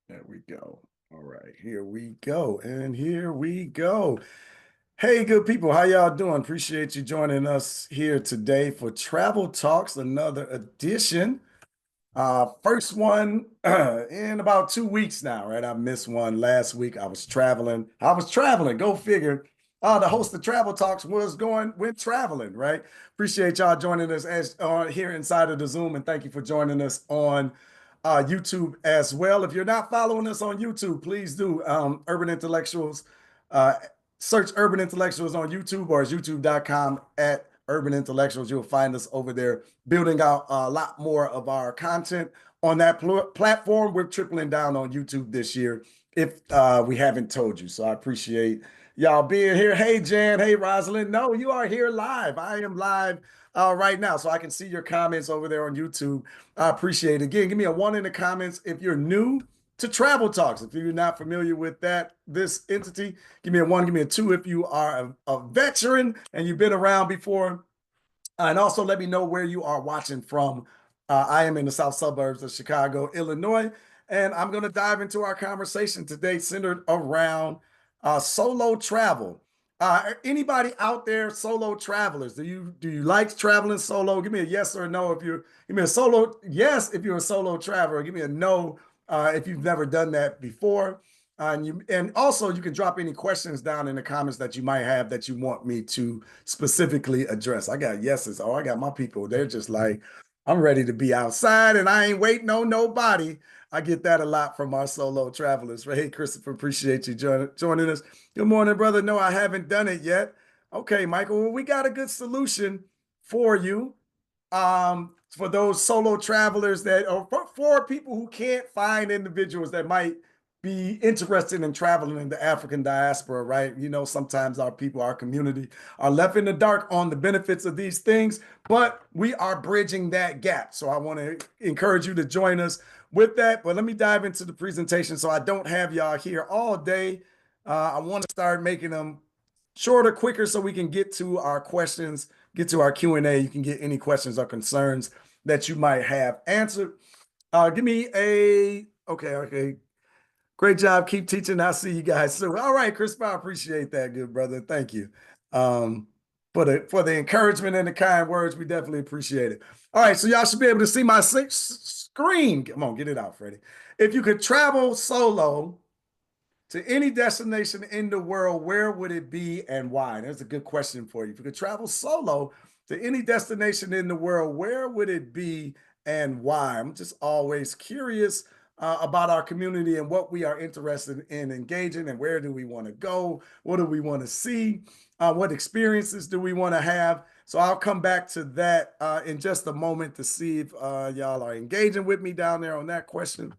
There we go. All right, here we go. And here we go. Hey, good people, how y'all doing? Appreciate you joining us here today for Travel Talks, another edition. First one in about 2 weeks now, right? I missed one last week. I was traveling. Go figure. The host of Travel Talks went traveling, right? Appreciate y'all joining us as here inside of the Zoom, and thank you for joining us on YouTube as well. If you're not following us on YouTube, please do. Urban Intellectuals, uh, search Urban Intellectuals on YouTube or youtube.com at Urban Intellectuals. You'll find us over there building out a lot more of our content on that platform. We're tripling down on YouTube this year if we haven't told you. So I appreciate y'all being here. Hey, Jan. Hey, Rosalind. No, you are here live. I am live right now. So I can see your comments over there on YouTube. I appreciate it. Again, give me a 1 in the comments if you're new to Travel Talks. If you're not familiar with this entity, give me a 1, give me a 2 if you are a veteran and you've been around before. And also let me know where you are watching from. I am in the south suburbs of Chicago, Illinois, and I'm going to dive into our conversation today centered around solo travel. Anybody out there, solo travelers? Do you like traveling solo? Give me a yes or a no if you're give me a solo yes if you're a solo traveler. Give me a no if you've never done that before. And also you can drop any questions down in the comments that you might have that you want me to specifically address. I got yeses. Oh, I got my people. They're just like, I'm ready to be outside and I ain't waiting on nobody. I get that a lot from our solo travelers. Hey, Christopher, appreciate you joining us. Good morning, brother. No, I haven't done it yet. Okay, Michael, well, we got a good solution for you. For those solo travelers or for people who can't find individuals that might be interested in traveling in the African diaspora, right? You know, sometimes our people, our community are left in the dark on the benefits of these things, but we are bridging that gap. So I want to encourage you to join us with that. But let me dive into the presentation so I don't have y'all here all day. I want to start making them shorter, quicker, so we can get to our questions, get to our Q&A. You can get any questions or concerns that you might have answered. Give me okay. Great job. Keep teaching. I'll see you guys soon. All right, Chris, I appreciate that, good brother. Thank you. Um, for the encouragement and the kind words. We definitely appreciate it. All right, so y'all should be able to see my screen. Come on, get it out, Freddie. If you could travel solo to any destination in the world, where would it be and why? That's a good question for you. If you could travel solo to any destination in the world, where would it be and why? I'm just always curious about our community and what we are interested in engaging and where do we want to go? What do we want to see? What experiences do we want to have? So I'll come back to that in just a moment to see if y'all are engaging with me down there on that question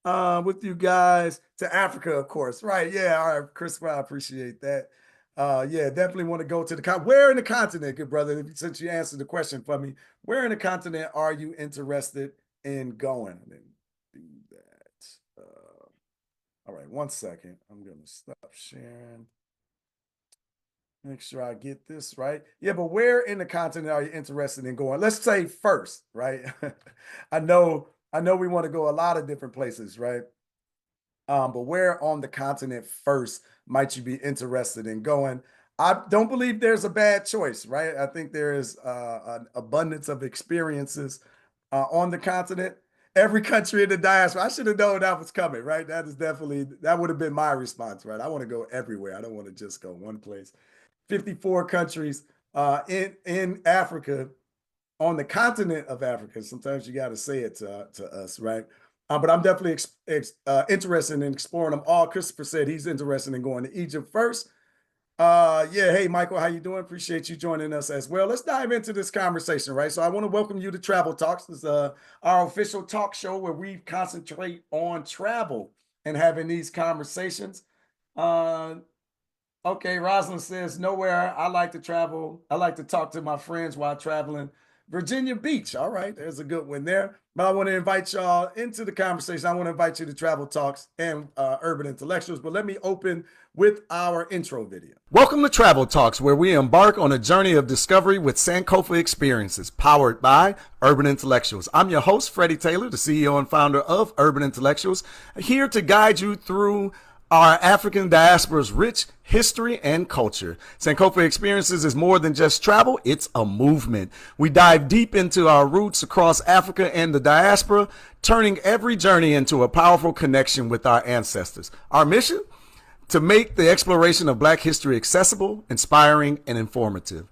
with you guys to Africa, of course. Right. Yeah. All right, Christopher, I appreciate that. Yeah, definitely want to go to where in the continent, good brother, since you answered the question for me, where in the continent are you interested in going? And do that. All right, 1 second. I'm going to stop sharing. Make sure I get this right. Yeah, but where in the continent are you interested in going? Let's say first, right? I know we want to go a lot of different places, right? But where on the continent first might you be interested in going? I don't believe there's a bad choice, right? I think there is an abundance of experiences on the continent. Every country in the diaspora. I should have known that was coming, right? That would have been my response, right? I want to go everywhere. I don't want to just go one place. 54 countries in Africa, on the continent of Africa. Sometimes you got to say it to us, right? But I'm definitely interested in exploring them all. Christopher said he's interested in going to Egypt first. Yeah, hey Michael, how you doing? Appreciate you joining us as well. Let's dive into this conversation, right? So I want to welcome you to Travel Talks. This is our official talk show where we concentrate on travel and having these conversations. Uh, Okay, Rosalind says, nowhere. I like to travel. I like to talk to my friends while traveling. Virginia Beach. All right, there's a good one there. But I want to invite y'all into the conversation. I want to invite you to Travel Talks and Urban Intellectuals. But let me open with our intro video. Welcome to Travel Talks, where we embark on a journey of discovery with Sankofa Experiences, powered by Urban Intellectuals. I'm your host, Freddie Taylor, the CEO and founder of Urban Intellectuals, here to guide you through our African diaspora's rich history and culture. Sankofa Experiences is more than just travel, it's a movement. We dive deep into our roots across Africa and the diaspora, turning every journey into a powerful connection with our ancestors. Our mission? To make the exploration of Black history accessible, inspiring, and informative.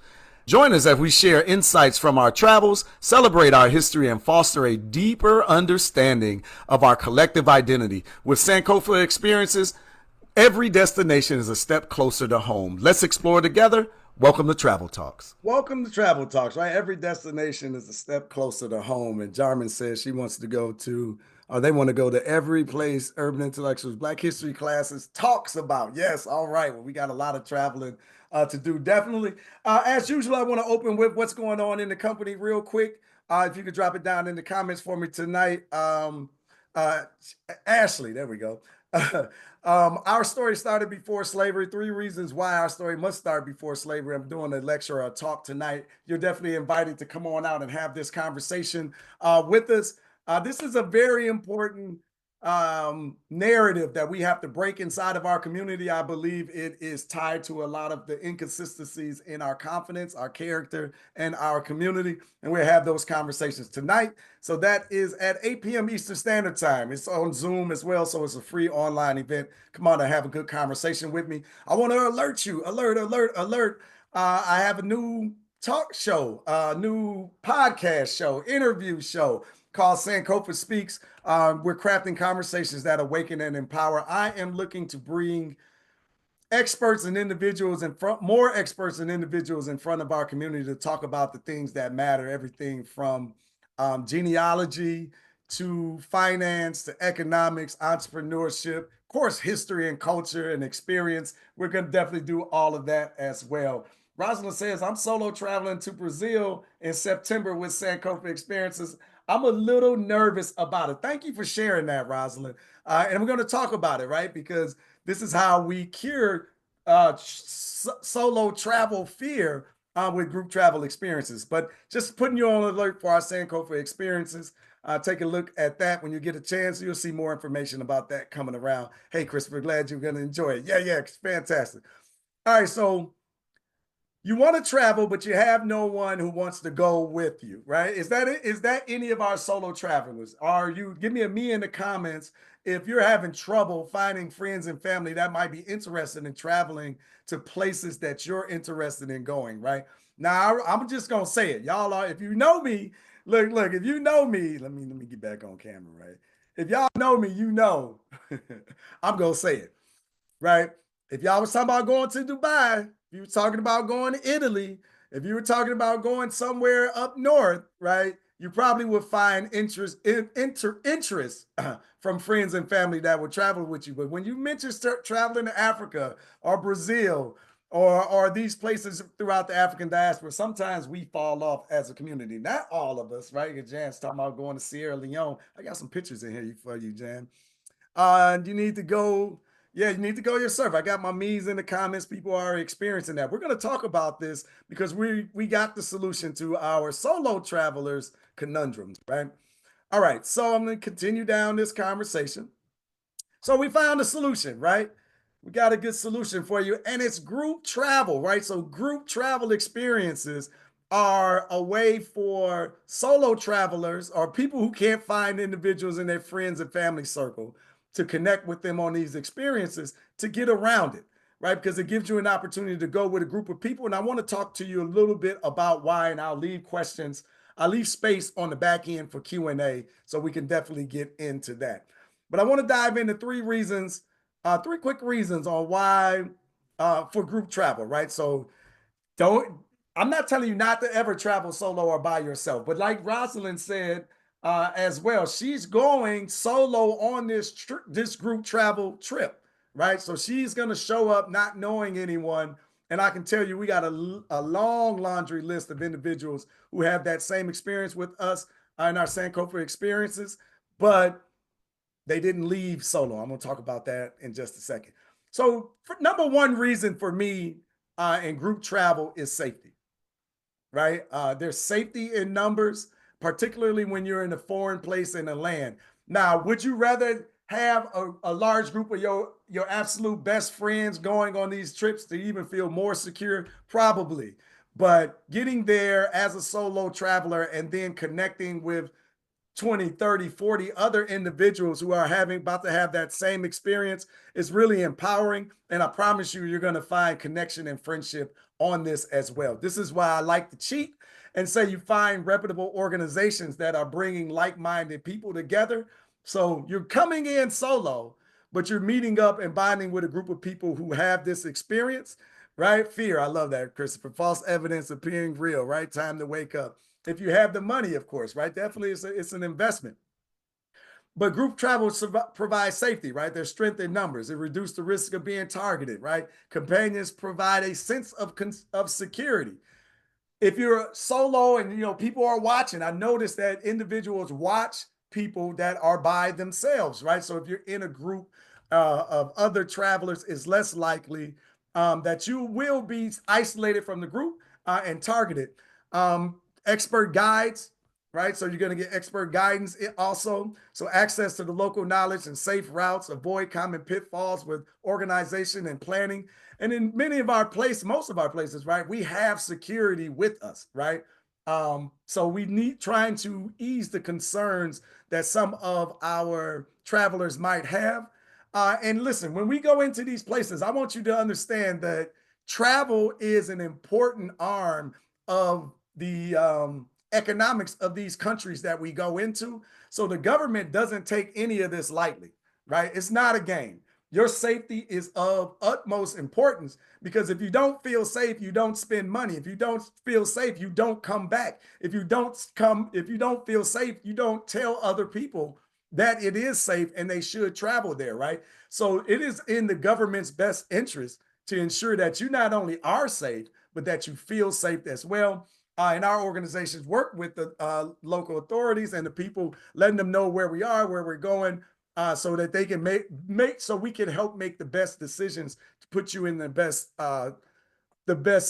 Join us as we share insights from our travels, celebrate our history, and foster a deeper understanding of our collective identity. With Sankofa Experiences, every destination is a step closer to home. Let's explore together. Welcome to Travel Talks. Welcome to Travel Talks, right? Every destination is a step closer to home. And Jarman says she wants to go to, or they want to go to every place Urban Intellectuals Black History classes talks about. Yes, all right. Well, we got a lot of traveling to do, definitely. As usual, I want to open with what's going on in the company real quick. If you could drop it down in the comments for me tonight. Ashley, there we go. Our story started before slavery. 3 reasons why our story must start before slavery. I'm doing a lecture or a talk tonight. You're definitely invited to come on out and have this conversation with us. This is a very important narrative that we have to break inside of our community. I believe it is tied to a lot of the inconsistencies in our confidence, our character, and our community. And we'll have those conversations tonight. So that is at 8 p.m. Eastern Standard Time. It's on Zoom as well, so it's a free online event. Come on and have a good conversation with me. I want to alert you, alert. I have a new talk show, a new podcast show, interview show called Sankofa Speaks. We're crafting conversations that awaken and empower. I am looking to bring experts and individuals in front, more experts and individuals in front of our community to talk about the things that matter, everything from genealogy to finance to economics, entrepreneurship, of course, history and culture and experience. We're going to definitely do all of that as well. Rosalind says, I'm solo traveling to Brazil in September with Sankofa Experiences. I'm a little nervous about it. Thank you for sharing that, Rosalind. And we're going to talk about it, right? Because this is how we cure solo travel fear with group travel experiences. But just putting you on alert for our Sankofa Experiences. Take a look at that when you get a chance. You'll see more information about that coming around. Hey, Christopher, glad you're going to enjoy it. Yeah, it's fantastic. All right, so you want to travel, but you have no one who wants to go with you, right? Is that it? Is that any of our solo travelers? Are you, give me a me in the comments if you're having trouble finding friends and family that might be interested in traveling to places that you're interested in going, right? Now, I'm just going to say it. Y'all are, if you know me, look, if you know me, let me get back on camera, right? If y'all know me, you know, I'm going to say it, right? If y'all was talking about going to Dubai, if you were talking about going to Italy, if you were talking about going somewhere up north, right, you probably would find interest from friends and family that would travel with you. But when you mention traveling to Africa or Brazil or these places throughout the African diaspora, sometimes we fall off as a community. Not all of us, right? Jan's talking about going to Sierra Leone. I got some pictures in here for you, Jan. You need to go. Yeah, you need to go yourself. I got my me's in the comments. People are experiencing that. We're going to talk about this because we got the solution to our solo travelers conundrums, right? All right, so I'm going to continue down this conversation. So we found a solution, right? We got a good solution for you, and it's group travel, right? So group travel experiences are a way for solo travelers or people who can't find individuals in their friends and family circle to connect with them on these experiences to get around it, right? Because it gives you an opportunity to go with a group of people. And I want to talk to you a little bit about why, and I'll leave space on the back end for Q&A, so we can definitely get into that. But I want to dive into 3 reasons, 3 quick reasons on why for group travel, right? So I'm not telling you not to ever travel solo or by yourself, but like Rosalind said as well, she's going solo on this group travel trip, right? So she's going to show up not knowing anyone And I can tell you, we got a long laundry list of individuals who have that same experience with us in our Sankofa experiences, but they didn't leave solo. I'm going to talk about that in just a second. So, number one reason for me in group travel is safety, right? There's safety in numbers, particularly when you're in a foreign place in a land. Now, would you rather have a large group of your absolute best friends going on these trips to even feel more secure? Probably. But getting there as a solo traveler and then connecting with 20, 30, 40 other individuals who are having about to have that same experience is really empowering. And I promise you, you're going to find connection and friendship on this as well. This is why I like to cheat and say you find reputable organizations that are bringing like-minded people together. So you're coming in solo, but you're meeting up and bonding with a group of people who have this experience, right? Fear. I love that, Christopher. False evidence appearing real, right? Time to wake up. If you have the money, of course, right? Definitely it's an investment. But group travel provides safety, right? There's strength in numbers. It reduces the risk of being targeted, right? Companions provide a sense of security. If you're solo and people are watching, I noticed that individuals watch people that are by themselves, right? So if you're in a group of other travelers, it's less likely that you will be isolated from the group and targeted. Expert guides, right? So you're going to get expert guidance also. So access to the local knowledge and safe routes, avoid common pitfalls with organization and planning. And in many of our places, most of our places, right, we have security with us, right? So we need trying to ease the concerns that some of our travelers might have. And listen, when we go into these places, I want you to understand that travel is an important arm of the economics of these countries that we go into. So the government doesn't take any of this lightly, right? It's not a game. Your safety is of utmost importance because if you don't feel safe, you don't spend money. If you don't feel safe, you don't come back. If you don't feel safe, you don't tell other people that it is safe and they should travel there, right? So it is in the government's best interest to ensure that you not only are safe, but that you feel safe as well. And our organizations work with the local authorities and the people, letting them know where we are, where we're going, so that they can make so we can help make the best decisions to put you in the best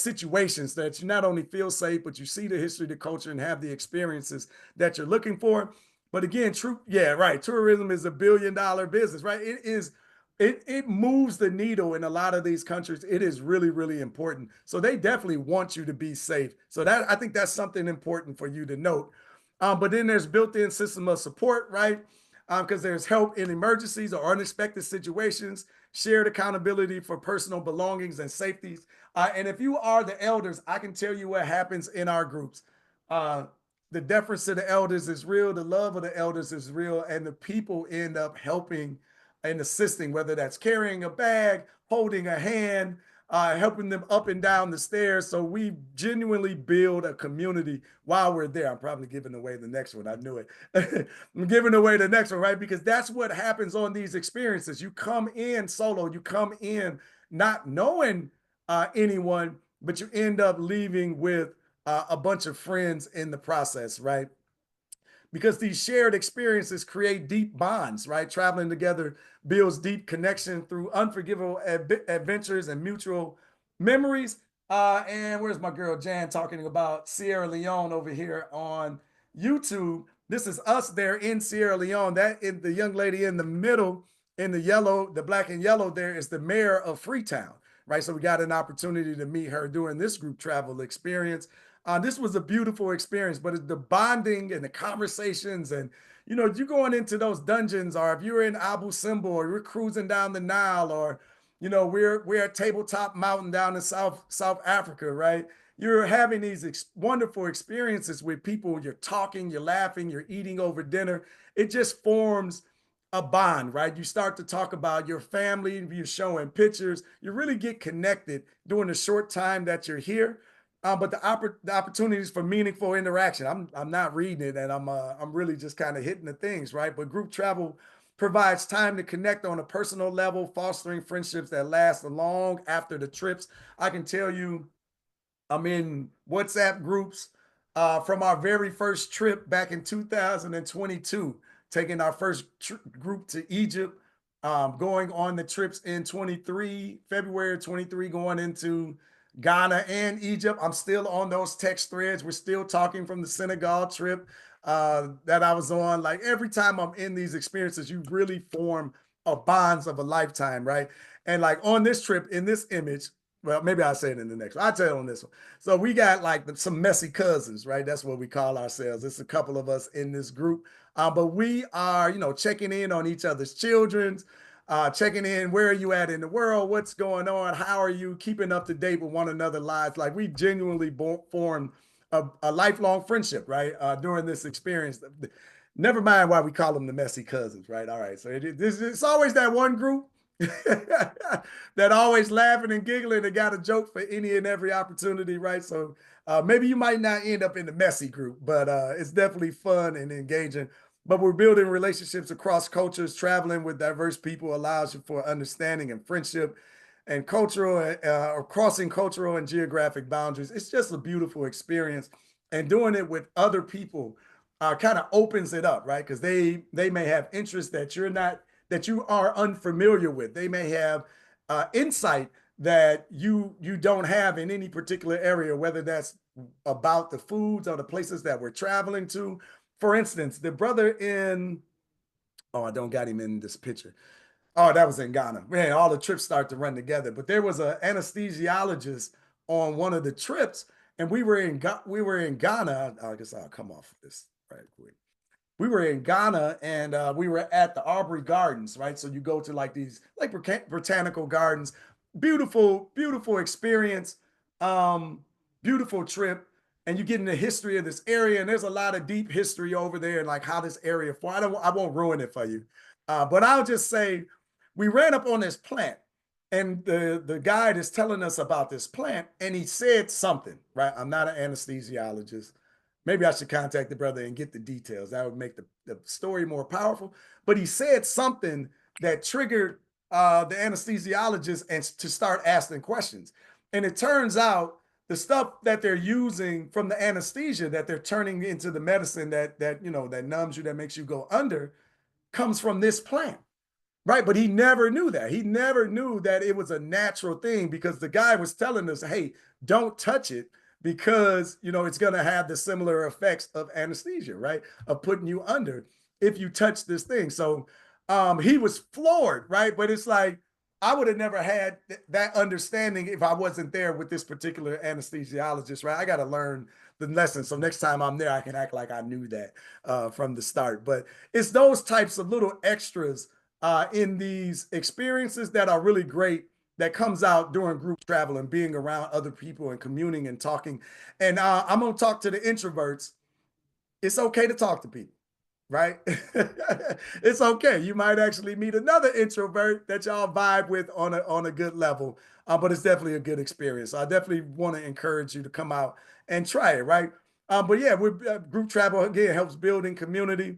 situations that you not only feel safe, but you see the history, the culture, and have the experiences that you're looking for. But again, yeah, right. Tourism is $1 billion business, right? It moves the needle in a lot of these countries. It is really, really important. So they definitely want you to be safe. So that I think that's something important for you to note. But then there's built-in system of support, right? Because there's help in emergencies or unexpected situations, shared accountability for personal belongings and safeties. And if you are the elders, I can tell you what happens in our groups. Uh, the deference to the elders is real, the love of the elders is real, and the people end up helping and assisting, whether that's carrying a bag, holding a hand, helping them up and down the stairs. So we genuinely build a community while we're there. I'm probably giving away the next one. I knew it. I'm giving away the next one, right? Because that's what happens on these experiences. You come in solo, you come in not knowing anyone, but you end up leaving with a bunch of friends in the process, right? Because these shared experiences create deep bonds, right? Traveling together builds deep connection through unforgivable adventures and mutual memories. And where's my girl Jan talking about Sierra Leone over here on YouTube? This is us there in Sierra Leone. That is the young lady in the middle, in the yellow, the black and yellow there is the mayor of Freetown, right? So we got an opportunity to meet her during this group travel experience. This was a beautiful experience, but the bonding and the conversations and you going into those dungeons, or if you're in Abu Simbel, or you're cruising down the Nile, or we're at Tabletop Mountain down in South Africa, right? You're having these wonderful experiences with people. You're talking, you're laughing, you're eating over dinner. It just forms a bond, right? You start to talk about your family, you're showing pictures, you really get connected during the short time that you're here. But the opportunities for meaningful interaction, I'm not reading it, and I'm really just kind of hitting the things, right? But group travel provides time to connect on a personal level, fostering friendships that last long after the trips. I can tell you, I'm in WhatsApp groups from our very first trip back in 2022, taking our first group to Egypt, going on the trips in 23, February 23, going into Ghana and Egypt. I'm still on those text threads. We're still talking from the Senegal trip that I was on. Like every time I'm in these experiences, you really form a bonds of a lifetime, right? And like on this trip, in this image, well, maybe I'll say it in the next one. I'll tell you on this one. So we got like some messy cousins, right? That's what we call ourselves. It's a couple of us in this group. But we are, checking in on each other's children's, checking in, where are you at in the world? What's going on? How are you keeping up to date with one another's lives? Like we genuinely formed a lifelong friendship, right? During this experience. Never mind why we call them the messy cousins, right? All right. So it's always that one group that always laughing and giggling and got a joke for any and every opportunity, right? So maybe you might not end up in the messy group, but it's definitely fun and engaging. But we're building relationships across cultures. Traveling with diverse people allows you for understanding and friendship and cultural or crossing cultural and geographic boundaries. It's just a beautiful experience. And doing it with other people kind of opens it up, right? Because they may have interests that you are unfamiliar with. They may have insight that you don't have in any particular area, whether that's about the foods or the places that we're traveling to. For instance, the brother in I don't got him in this picture. Oh, that was in Ghana. Man, all the trips start to run together. But there was an anesthesiologist on one of the trips, and we were in Ghana. I guess I'll come off this right quick. We were in Ghana and we were at the Aubrey Gardens, right? So you go to like these like botanical gardens, beautiful, beautiful experience, um, beautiful trip, and you get in the history of this area. And there's a lot of deep history over there and like how this area formed. I won't ruin it for you, but I'll just say we ran up on this plant, and the guide is telling us about this plant, and he said something, right? I'm not an anesthesiologist. Maybe I should contact the brother and get the details. That would make the story more powerful. But he said something that triggered the anesthesiologist and to start asking questions. And it turns out the stuff that they're using from the anesthesia that they're turning into the medicine that numbs you, that makes you go under, comes from this plant. Right. But he never knew that. He never knew that it was a natural thing because the guy was telling us, hey, don't touch it because, it's going to have the similar effects of anesthesia, right? Of putting you under if you touch this thing. So he was floored, right? But it's like, I would have never had that understanding if I wasn't there with this particular anesthesiologist, right? I got to learn the lesson. So next time I'm there, I can act like I knew that from the start. But it's those types of little extras in these experiences that are really great that comes out during group travel and being around other people and communing and talking. And I'm going to talk to the introverts. It's okay to talk to people, right? It's okay. You might actually meet another introvert that y'all vibe with on a good level, but it's definitely a good experience. So I definitely want to encourage you to come out and try it, right? But yeah, group travel again helps building community.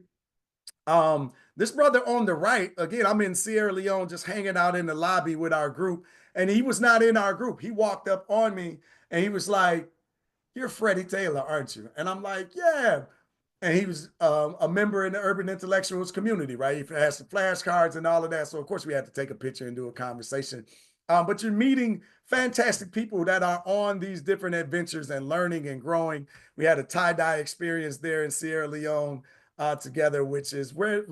This brother on the right, again, I'm in Sierra Leone just hanging out in the lobby with our group, and he was not in our group. He walked up on me and he was like, "You're Freddie Taylor, aren't you?" And I'm like, "Yeah." And he was a member in the Urban Intellectuals community, right? He has the flashcards and all of that. So, of course, we had to take a picture and do a conversation. But you're meeting fantastic people that are on these different adventures and learning and growing. We had a tie-dye experience there in Sierra Leone together, which is where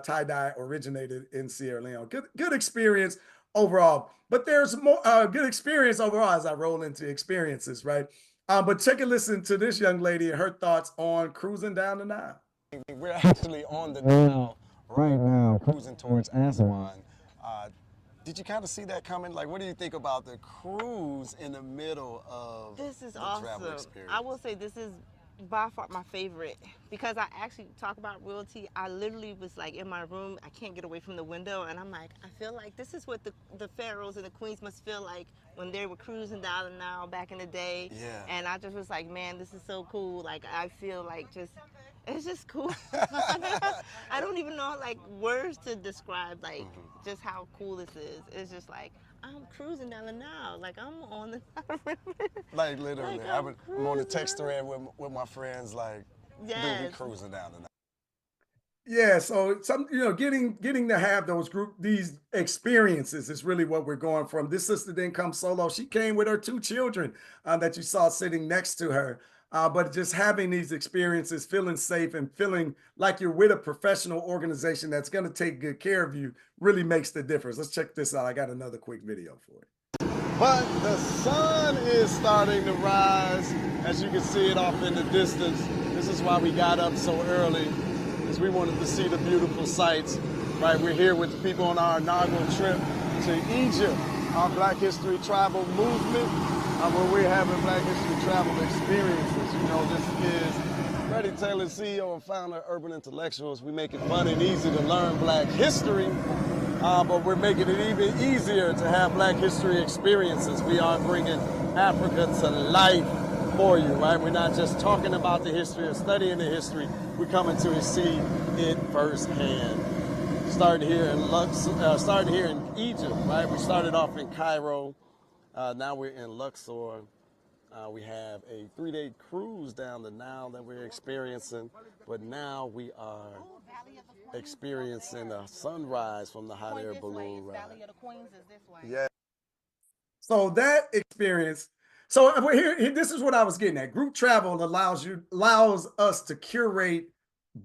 tie-dye originated in Sierra Leone. Good experience overall. But there's more good experience overall as I roll into experiences, right? But take a listen to this young lady and her thoughts on cruising down the Nile. We're actually on the Nile right now, cruising towards Aswan. Uh, did you kind of see that coming? Like, what do you think about the cruise in the middle of This is the travel awesome. experience? I will say this is by far my favorite because I actually talk about royalty. I literally was like in my room. I can't get away from the window, and I'm like, I feel like this is what the pharaohs and the queens must feel like when they were cruising down the Nile back in the day. Yeah. And I just was like, man, this is so cool. Like I feel like just It's just cool. I don't even know like words to describe like just how cool this is. It's just like I'm cruising down the Nile, like I'm on the Nile River, Like like literally, I'm I'm on the cruising text down. thread with my friends. Like, dude, we Yes, cruising down the. Yeah, so some getting to have these experiences is really what we're going from. This sister didn't come solo; she came with her two children that you saw sitting next to her. But just having these experiences, feeling safe, and feeling like you're with a professional organization that's going to take good care of you, really makes the difference. Let's check this out. I got another quick video for it. But the sun is starting to rise, as you can see it off in the distance. This is why we got up so early, because we wanted to see the beautiful sights. Right, we're here with the people on our inaugural trip to Egypt, our Black History Travel movement, where we're having Black History Travel experiences. You know, this is Freddie Taylor, CEO and founder of Urban Intellectuals. We make it fun and easy to learn Black history. But we're making it even easier to have Black history experiences. We are bringing Africa to life for you, right? We're not just talking about the history or studying the history. We're coming to see it firsthand. Starting here in Egypt, right? We started off in Cairo. Now we're in Luxor. We have a 3-day cruise down the Nile that we're experiencing, but now we are experiencing a sunrise from the hot air balloon ride. Valley of the Queens is this way. Yeah. So that experience. So this is what I was getting at. Group travel allows us to curate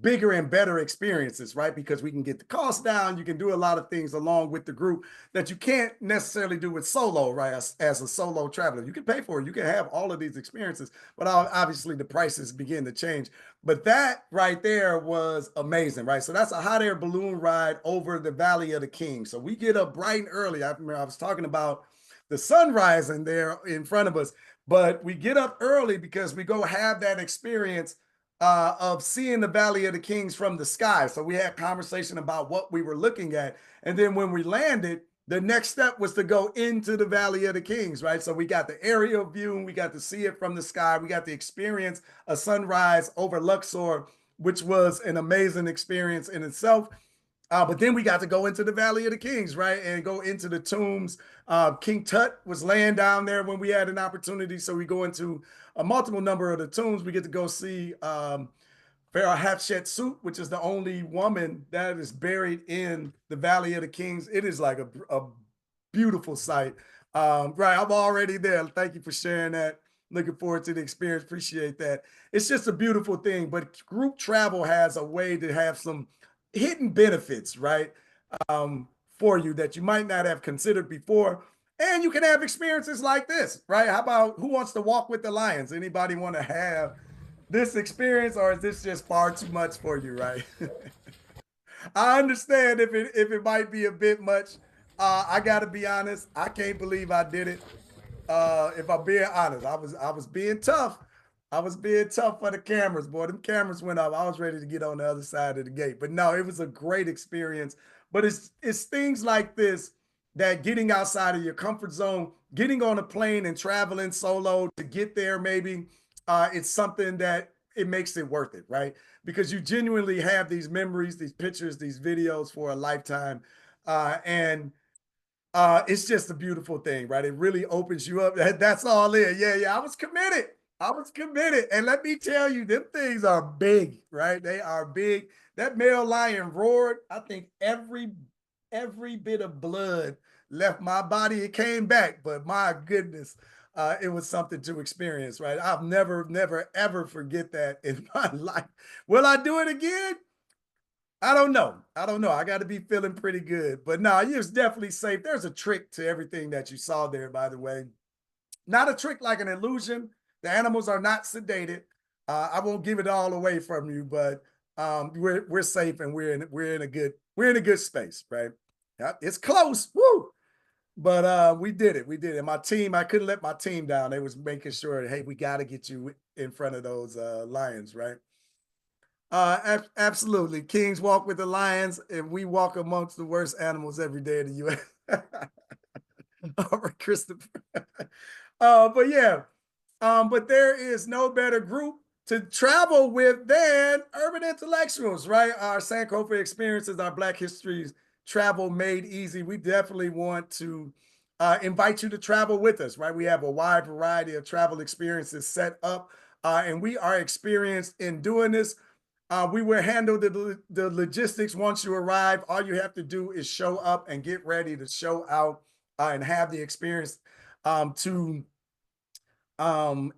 bigger and better experiences, right? Because we can get the cost down. You can do a lot of things along with the group that you can't necessarily do with solo, right? As a solo traveler, you can pay for it. You can have all of these experiences, but obviously the prices begin to change. But that right there was amazing, right? So that's a hot air balloon ride over the Valley of the Kings. So we get up bright and early. I remember I was talking about the sun rising there in front of us, but we get up early because we go have that experience of seeing the Valley of the Kings from the sky. So we had conversation about what we were looking at. And then when we landed, the next step was to go into the Valley of the Kings, right? So we got the aerial view and we got to see it from the sky. We got to experience a sunrise over Luxor, which was an amazing experience in itself. But then we got to go into the Valley of the Kings, right? And go into the tombs. King Tut was laying down there when we had an opportunity. So we go into a multiple number of the tombs. We get to go see Pharaoh Hatshepsut, which is the only woman that is buried in the Valley of the Kings. It is like a beautiful sight. Right, I'm already there. Thank you for sharing that. Looking forward to the experience. Appreciate that. It's just a beautiful thing. But group travel has a way to have some hidden benefits, right? For you that you might not have considered before. And you can have experiences like this, right? How about who wants to walk with the lions? Anybody want to have this experience, or is this just far too much for you, right? I understand if it might be a bit much. I gotta be honest, I can't believe I did it. If I'm being honest, I was being tough. I was being tough for the cameras, boy. Them cameras went up. I was ready to get on the other side of the gate. But no, it was a great experience. But it's things like this that getting outside of your comfort zone, getting on a plane and traveling solo to get there, maybe it's something that it makes it worth it, right? Because you genuinely have these memories, these pictures, these videos for a lifetime. And it's just a beautiful thing, right? It really opens you up. That's all it. Yeah. I was committed. I was committed. And let me tell you, them things are big, right? They are big. That male lion roared. I think every bit of blood left my body. It came back, but my goodness, it was something to experience, right? I'll never, ever forget that in my life. Will I do it again? I don't know. I don't know. I got to be feeling pretty good. But no, it was definitely safe. There's a trick to everything that you saw there, by the way. Not a trick like an illusion. The animals are not sedated. I won't give it all away from you, but we're safe and we're in a good space, right? It's close. Woo! But we did it. We did it. My team, I couldn't let my team down. They was making sure, hey, we got to get you in front of those lions, right? Absolutely. Kings walk with the lions, and we walk amongst the worst animals every day in the U.S. All right, Christopher. But yeah, but there is no better group to travel with than urban intellectuals, right? Our Sankofa experiences, our Black histories, travel made easy. We definitely want to invite you to travel with us, right? We have a wide variety of travel experiences set up, and we are experienced in doing this. We will handle the logistics once you arrive. All you have to do is show up and get ready to show out and have the experience to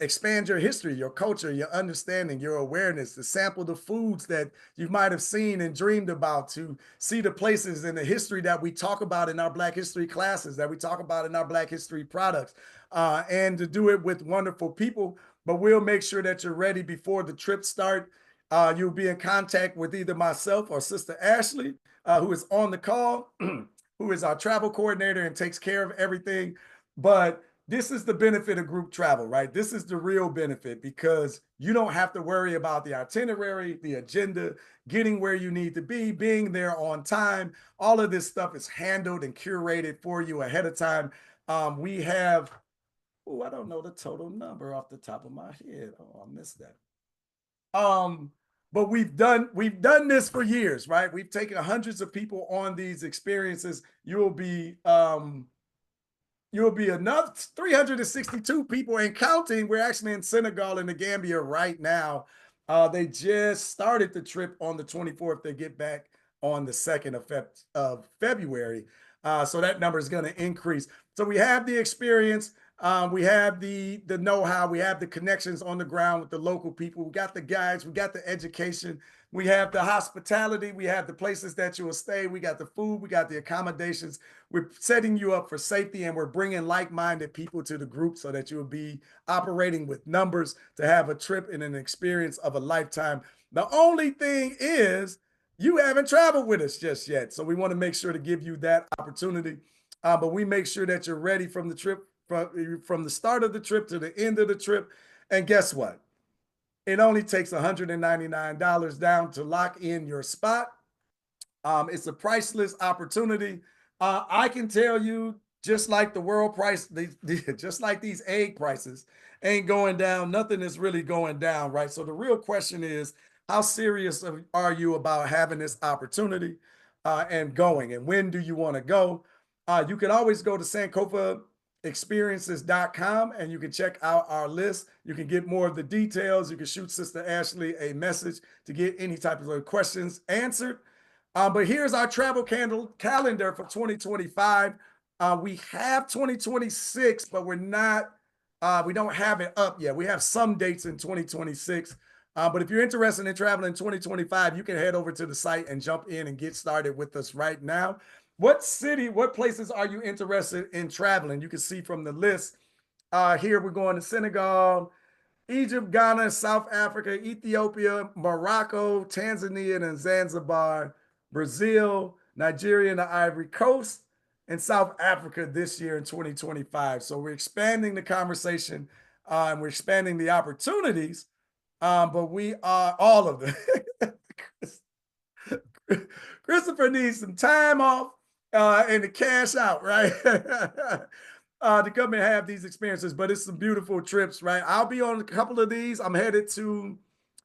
expand your history, your culture, your understanding, your awareness, to sample the foods that you might have seen and dreamed about, to see the places and the history that we talk about in our Black history classes, that we talk about in our Black history products, and to do it with wonderful people. But we'll make sure that you're ready before the trip start. You'll be in contact with either myself or Sister Ashley, who is on the call, who is our travel coordinator and takes care of everything. But this is the benefit of group travel, right? This is the real benefit because you don't have to worry about the itinerary, the agenda, getting where you need to be, being there on time. All of this stuff is handled and curated for you ahead of time. We have, oh, I don't know the total number off the top of my head. Oh, I missed that. But we've done this for years, right? We've taken hundreds of people on these experiences. You'll be another 362 people and counting. We're actually in Senegal and the Gambia right now. They just started the trip on the 24th. They get back on the 2nd of February. So that number is going to increase. So we have the experience. We have the know-how. We have the connections on the ground with the local people. We got the guides. We got the education. We have the hospitality. We have the places that you will stay. We got the food. We got the accommodations. We're setting you up for safety, and we're bringing like-minded people to the group so that you'll be operating with numbers to have a trip and an experience of a lifetime. The only thing is you haven't traveled with us just yet. So we want to make sure to give you that opportunity. But we make sure that you're ready from the trip, from the start of the trip to the end of the trip. And guess what? It only takes $199 down to lock in your spot. It's a priceless opportunity. I can tell you, just like the world price, just like these egg prices ain't going down, nothing is really going down, right? So the real question is, how serious are you about having this opportunity and going? And when do you want to go? You can always go to sankofaexperiences.com and you can check out our list. You can get more of the details. You can shoot Sister Ashley a message to get any type of questions answered. But here's our travel calendar for 2025. We have 2026, but we don't have it up yet. We have some dates in 2026. But if you're interested in traveling in 2025, you can head over to the site and jump in and get started with us right now. What places are you interested in traveling? You can see from the list here, we're going to Senegal, Egypt, Ghana, South Africa, Ethiopia, Morocco, Tanzania, and Zanzibar, Brazil, Nigeria, and the Ivory Coast, and South Africa this year in 2025. So we're expanding the conversation and we're expanding the opportunities, but we are all of them. Christopher needs some time off and to cash out, right? To come and have these experiences, but it's some beautiful trips, right? I'll be on a couple of these. I'm headed to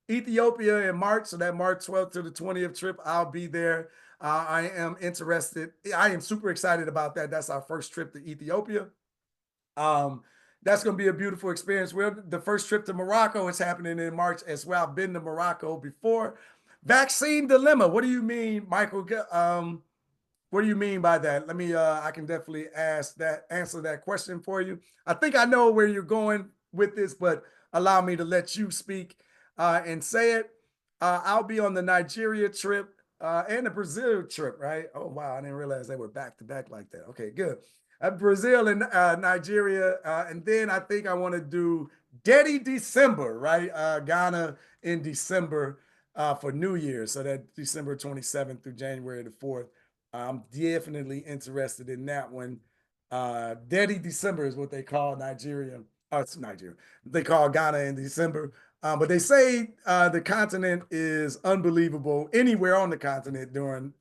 Ethiopia in March, so that March 12th to the 20th trip, I'll be there. I am interested. I am super excited about that. That's our first trip to Ethiopia. That's going to be a beautiful experience. The first trip to Morocco is happening in March as well. I've been to Morocco before. Vaccine dilemma. What do you mean, Michael? What do you mean by that? Let me, I can definitely answer that question for you. I think I know where you're going with this, but allow me to let you speak and say it. I'll be on the Nigeria trip and the Brazil trip, right? Oh, wow. I didn't realize they were back to back like that. Okay, good. Brazil and Nigeria. And then I think I want to do Daddy December, right? Ghana in December for New Year's. So that December 27th through January the 4th. I'm definitely interested in that one. Daddy December is what they call Nigeria. Oh, it's Nigeria. They call Ghana in December. But they say the continent is unbelievable anywhere on the continent during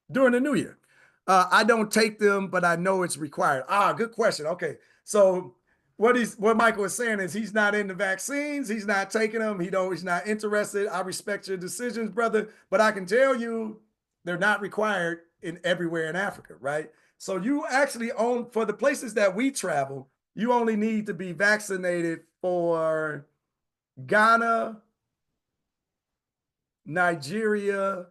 the New Year. I don't take them, but I know it's required. Good question. Okay, so what Michael is saying is he's not into vaccines. He's not taking them. He's not interested. I respect your decisions, brother, but I can tell you they're not required in everywhere in Africa, right? So you actually own for the places that we travel, you only need to be vaccinated for Ghana, Nigeria,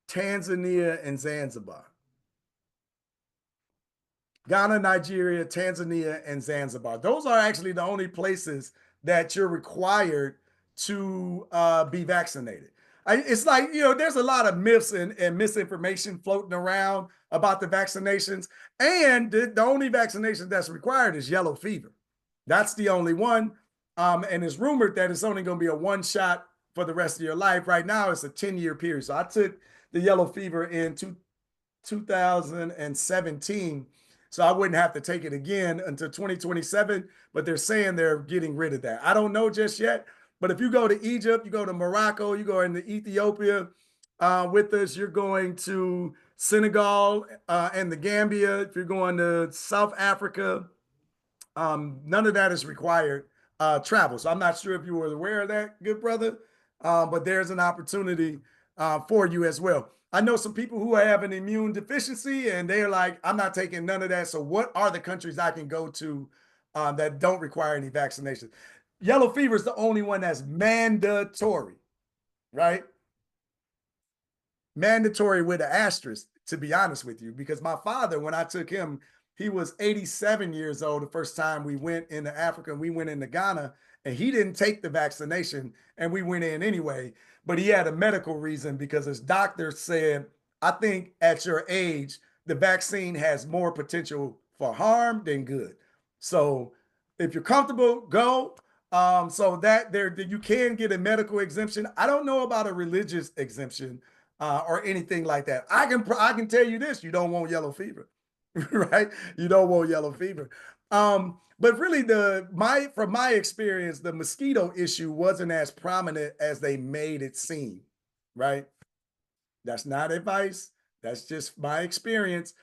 Tanzania, and Zanzibar. Ghana, Nigeria, Tanzania, and Zanzibar. Those are actually the only places that you're required to be vaccinated. It's like, there's a lot of myths and misinformation floating around about the vaccinations. And the only vaccination that's required is yellow fever. That's the only one. And it's rumored that it's only going to be a one shot for the rest of your life. Right now, it's a 10-year period. So I took the yellow fever in 2017. So I wouldn't have to take it again until 2027, but they're saying they're getting rid of that. I don't know just yet, but if you go to Egypt, you go to Morocco, you go into Ethiopia with us, you're going to Senegal and the Gambia, if you're going to South Africa, none of that is required travel. So I'm not sure if you were aware of that, good brother, but there's an opportunity for you as well. I know some people who have an immune deficiency and they're like, I'm not taking none of that. So what are the countries I can go to that don't require any vaccinations? Yellow fever is the only one that's mandatory, right? Mandatory with an asterisk, to be honest with you, because my father, when I took him, he was 87 years old the first time we went into Africa and we went into Ghana, and he didn't take the vaccination and we went in anyway. But he had a medical reason because his doctor said, I think at your age, the vaccine has more potential for harm than good. So if you're comfortable, go. So that there you can get a medical exemption. I don't know about a religious exemption or anything like that. I can tell you this: you don't want yellow fever, right? You don't want yellow fever. But really, from my experience, the mosquito issue wasn't as prominent as they made it seem, right? That's not advice. That's just my experience.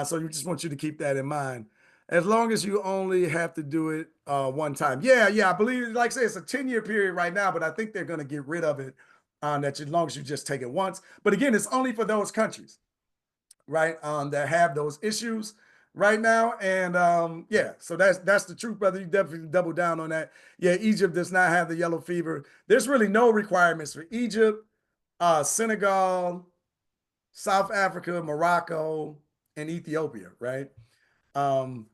So you just want you to keep that in mind. As long as you only have to do it one time. Yeah, yeah. I believe, like I say, it's a 10-year period right now, but I think they're going to get rid of it that as long as you just take it once. But again, it's only for those countries, right? That have those issues right now. And yeah, so that's the truth, brother. You definitely double down on that. Yeah, Egypt does not have the yellow fever. There's really no requirements for Egypt, Senegal, South Africa, Morocco, and Ethiopia, right? Um,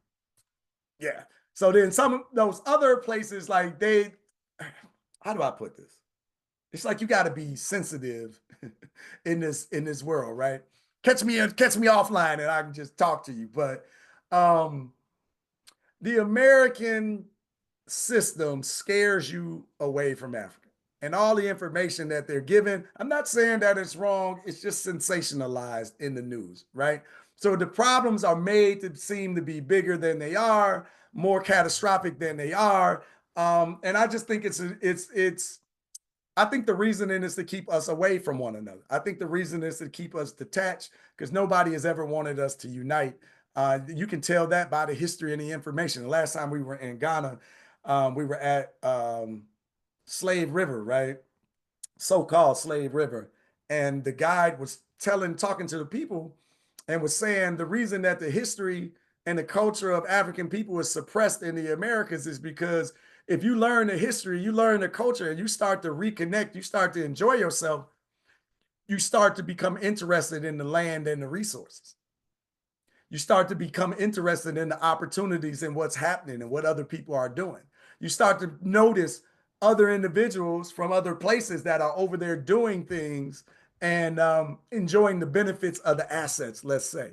yeah. So then some of those other places, like how do I put this? It's like you got to be sensitive in this world, right? Catch me offline, and I can just talk to you. But um, the American system scares you away from Africa. And all the information that they're given, I'm not saying that it's wrong, it's just sensationalized in the news, right? So the problems are made to seem to be bigger than they are, more catastrophic than they are. And I just think it's I think the reasoning is to keep us away from one another. I think the reason is to keep us detached because nobody has ever wanted us to unite. You can tell that by the history and the information. The last time we were in Ghana, we were at Slave River, right? So-called Slave River. And the guide was talking to the people and was saying the reason that the history and the culture of African people is suppressed in the Americas is because if you learn the history, you learn the culture, and you start to reconnect, you start to enjoy yourself, you start to become interested in the land and the resources. You start to become interested in the opportunities and what's happening and what other people are doing. You start to notice other individuals from other places that are over there doing things and enjoying the benefits of the assets, let's say.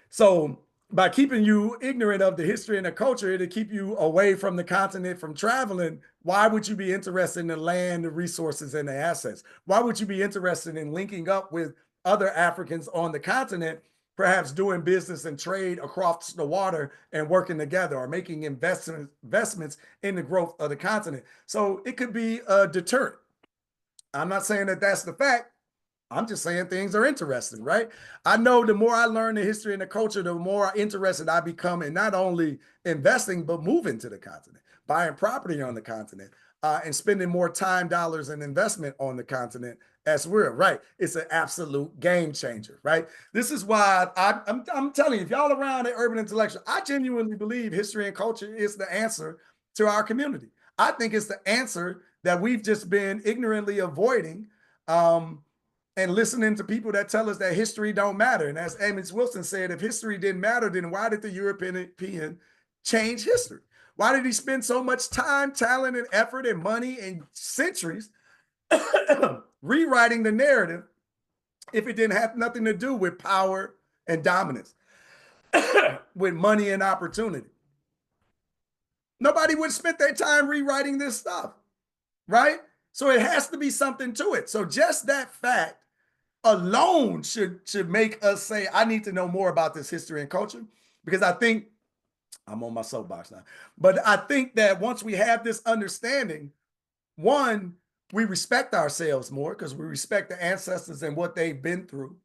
So by keeping you ignorant of the history and the culture, to keep you away from the continent from traveling, why would you be interested in the land, the resources, and the assets? Why would you be interested in linking up with other Africans on the continent, perhaps doing business and trade across the water and working together or making investments in the growth of the continent? So it could be a deterrent. I'm not saying that that's the fact. I'm just saying things are interesting, right? I know the more I learn the history and the culture, the more interested I become in not only investing, but moving to the continent, buying property on the continent, and spending more time, dollars, and investment on the continent as well, right? It's an absolute game changer, right? This is why I'm telling you, if y'all around at Urban Intellectual, I genuinely believe history and culture is the answer to our community. I think it's the answer that we've just been ignorantly avoiding. Um, and listening to people that tell us that history don't matter. And as Amos Wilson said, if history didn't matter, then why did the European change history? Why did he spend so much time, talent, and effort and money and centuries rewriting the narrative if it didn't have nothing to do with power and dominance, with money and opportunity? Nobody would have spent their time rewriting this stuff, right? So it has to be something to it. So just that fact alone should make us say, I need to know more about this history and culture, because I think I'm on my soapbox now. But I think that once we have this understanding, one, we respect ourselves more because we respect the ancestors and what they've been through.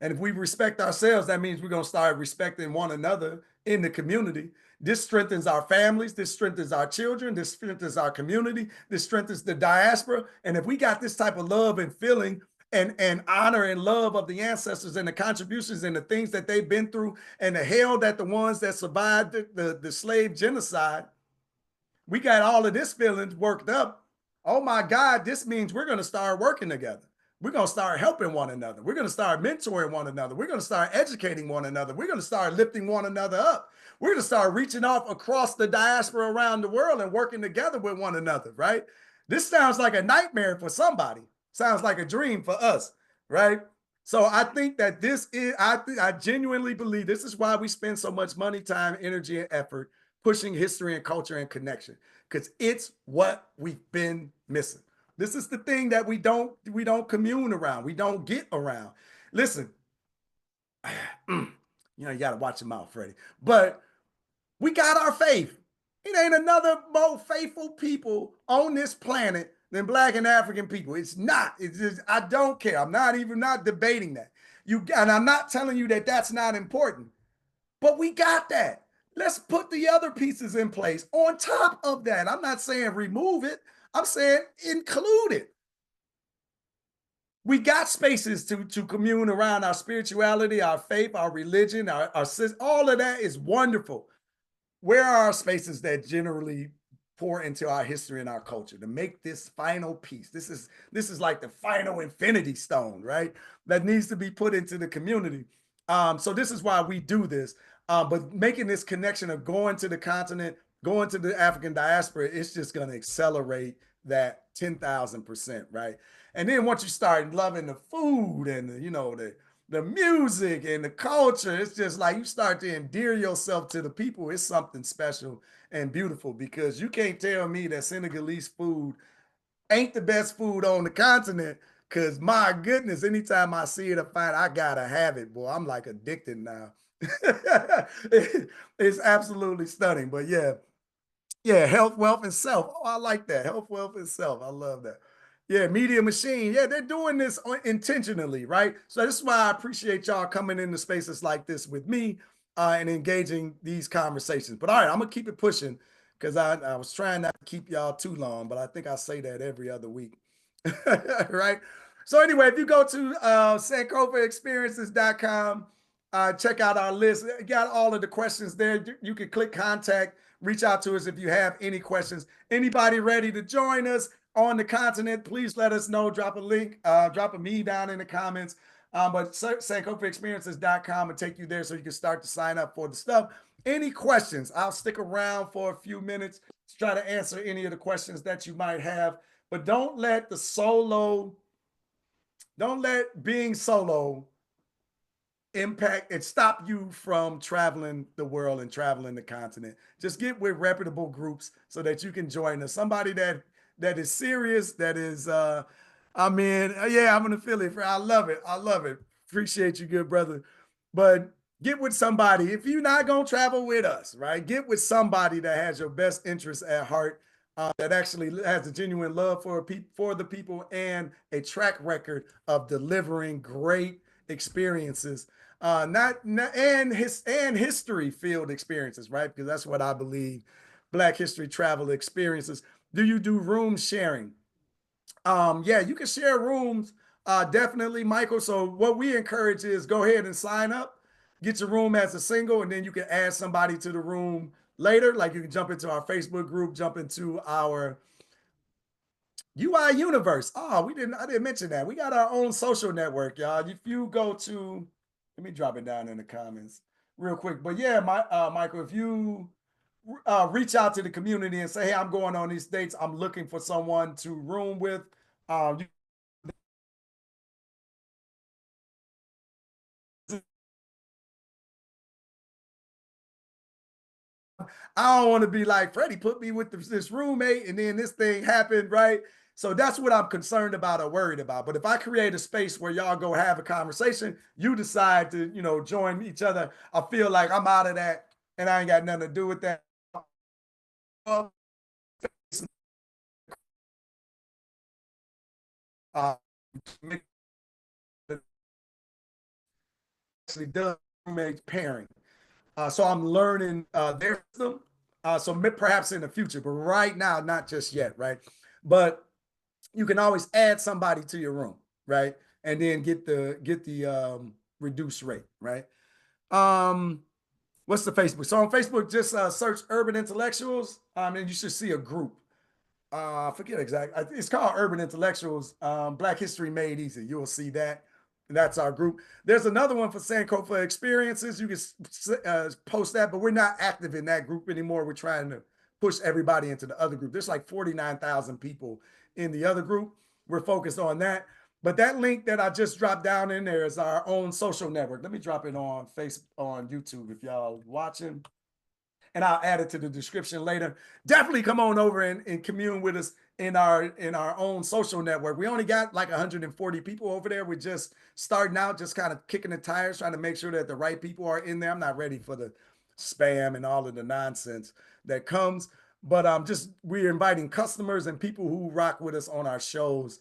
And if we respect ourselves, that means we're going to start respecting one another in the community. This strengthens our families. This strengthens our children. This strengthens our community. This strengthens the diaspora. And if we got this type of love and feeling and honor and love of the ancestors and the contributions and the things that they've been through and the hell that the ones that survived the slave genocide, we got all of this feelings worked up. Oh my God, this means we're going to start working together. We're going to start helping one another. We're going to start mentoring one another. We're going to start educating one another. We're going to start lifting one another up. We're going to start reaching off across the diaspora around the world and working together with one another, right? This sounds like a nightmare for somebody. Sounds like a dream for us, right? So I think that I genuinely believe this is why we spend so much money, time, energy, and effort pushing history and culture and connection, because it's what we've been missing. This is the thing that we don't commune around. We don't get around. Listen, you got to watch your mouth, Freddie. But we got our faith. It ain't another more faithful people on this planet than Black and African people. It's not. It's just, I don't care. I'm not debating that. And I'm not telling you that that's not important. But we got that. Let's put the other pieces in place on top of that. I'm not saying remove it. I'm saying include it. We got spaces to commune around our spirituality, our faith, our religion, our all of that is wonderful. Where are our spaces that generally pour into our history and our culture to make this final piece? This is like the final infinity stone, right? That needs to be put into the community. So this is why we do this. But making this connection of going to the continent, going to the African diaspora, it's just going to accelerate that 10,000%, right? And then once you start loving the food and the music and the culture, it's just like you start to endear yourself to the people. It's something special and beautiful, because you can't tell me that Senegalese food ain't the best food on the continent. Because my goodness, anytime I see it or find, I gotta have it, boy. I'm like addicted now. It's absolutely stunning. But yeah, health, wealth, and self. Oh, I like that. Health, wealth, and self. I love that. Yeah, Media Machine. Yeah, they're doing this intentionally, right? So this is why I appreciate y'all coming into spaces like this with me and engaging these conversations. But all right, I'm gonna keep it pushing because I was trying not to keep y'all too long, but I think I say that every other week. Right? So anyway, if you go to sankofaexperiences.com, check out our list. Got all of the questions there. You can click contact, reach out to us if you have any questions. Anybody ready to join us on the continent, please let us know. Drop a link, drop a me down in the comments. But sankofaexperiences.com will take you there so you can start to sign up for the stuff. Any questions? I'll stick around for a few minutes to try to answer any of the questions that you might have. But don't let being solo impact and stop you from traveling the world and traveling the continent. Just get with reputable groups so that you can join us. Somebody that is serious, that is I'm in Philly. I love it. I love it. Appreciate you, good brother. But get with somebody. If you're not gonna travel with us, right? Get with somebody that has your best interests at heart. that actually has a genuine love for the people and a track record of delivering great experiences, not and history field experiences, right? Because that's what I believe, Black History travel experiences. Do you do room sharing? Yeah, you can share rooms, definitely, Michael. So what we encourage is go ahead and sign up, get your room as a single, and then you can add somebody to the room later. Like you can jump into our Facebook group, jump into our UI universe. Oh, I didn't mention that. We got our own social network, y'all. If you go to, let me drop it down in the comments real quick. But yeah, Michael, if you reach out to the community and say, hey, I'm going on these dates, I'm looking for someone to room with. You I don't want to be like Freddie put me with this roommate and then this thing happened, right? So that's what I'm concerned about or worried about. But if I create a space where y'all go have a conversation, you decide to, join each other, I feel like I'm out of that and I ain't got nothing to do with that. Uh, actually does roommate pairing. So I'm learning their system. So perhaps in the future, but right now, not just yet, right? But you can always add somebody to your room, right? And then get the reduced rate, right? Um, what's the Facebook? So on Facebook, just search Urban Intellectuals, and you should see a group. I forget exactly. It's called Urban Intellectuals, Black History Made Easy. You'll see that. And that's our group. There's another one for Sankofa Experiences. You can post that, but we're not active in that group anymore. We're trying to push everybody into the other group. There's like 49,000 people in the other group. We're focused on that. But that link that I just dropped down in there is our own social network. Let me drop it on Facebook, on YouTube if y'all watching, and I'll add it to the description later. Definitely come on over and commune with us in our own social network. We only got like 140 people over there. We're just starting out, just kind of kicking the tires, trying to make sure that the right people are in there. I'm not ready for the spam and all of the nonsense that comes, but just we're inviting customers and people who rock with us on our shows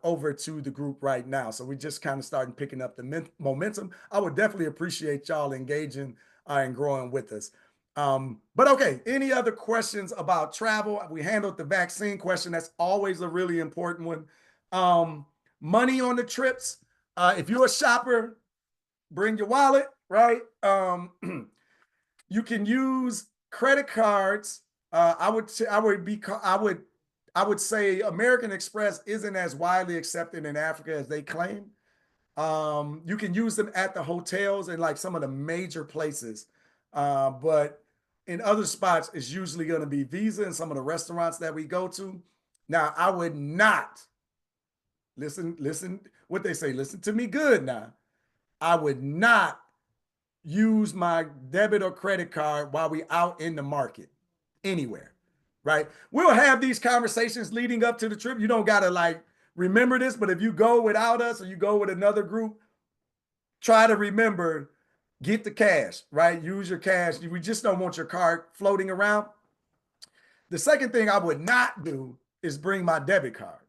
over to the group right now. So we just kind of starting picking up the momentum. I would definitely appreciate y'all engaging and growing with us. But okay, any other questions about travel? We handled the vaccine question. That's always a really important one. Money on the trips. If you're a shopper, bring your wallet, right? You can use credit cards. I would say American Express isn't as widely accepted in Africa as they claim. You can use them at the hotels and like some of the major places. But in other spots, it's usually going to be Visa and some of the restaurants that we go to. Now, I would not listen what they say. Listen to me good now. I would not use my debit or credit card while we out in the market anywhere, right? We'll have these conversations leading up to the trip. You don't got to like remember this, but if you go without us or you go with another group, try to remember, get the cash, right? Use your cash. We just don't want your card floating around. The second thing I would not do is bring my debit card,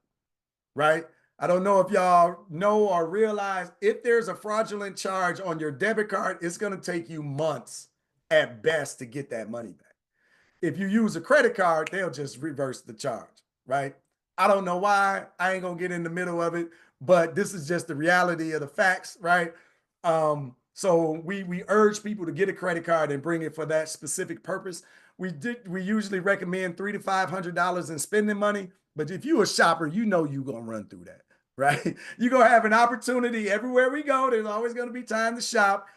right? I don't know if y'all know or realize if there's a fraudulent charge on your debit card, it's going to take you months at best to get that money back. If you use a credit card, they'll just reverse the charge, right? I don't know why. I ain't gonna get in the middle of it, but this is just the reality of the facts, right? So we urge people to get a credit card and bring it for that specific purpose. We usually recommend $300 to $500 in spending money, but if you're a shopper, you know you're gonna run through that, right? You're gonna have an opportunity everywhere we go. There's always gonna be time to shop.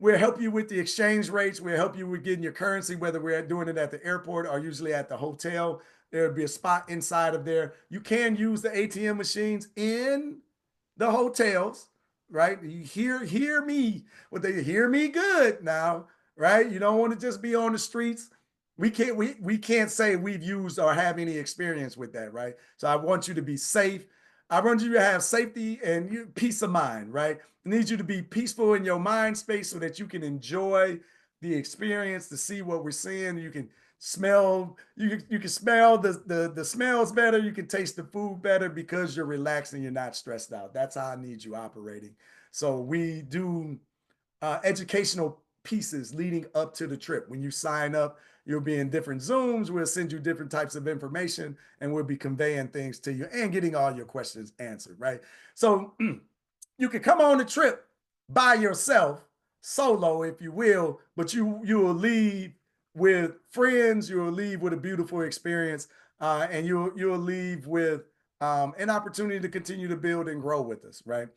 We'll help you with the exchange rates. We'll help you with getting your currency, whether we're doing it at the airport or usually at the hotel. There'll be a spot inside of there. You can use the ATM machines in the hotels, right? You hear me, what they hear me good now, right? You don't want to just be on the streets. We can't say we've used or have any experience with that, right? So I want you to be safe. I want you to have safety and peace of mind, right? I need you to be peaceful in your mind space so that you can enjoy the experience, to see what we're seeing. You can smell. You can smell the smells better. You can taste the food better because you're relaxed and you're not stressed out. That's how I need you operating. So we do educational pieces leading up to the trip. When you sign up, you'll be in different Zooms. We'll send you different types of information and we'll be conveying things to you and getting all your questions answered, right? So you can come on the trip by yourself, solo, if you will, but you will leave with friends. You will leave with a beautiful experience, and you'll leave with an opportunity to continue to build and grow with us, right?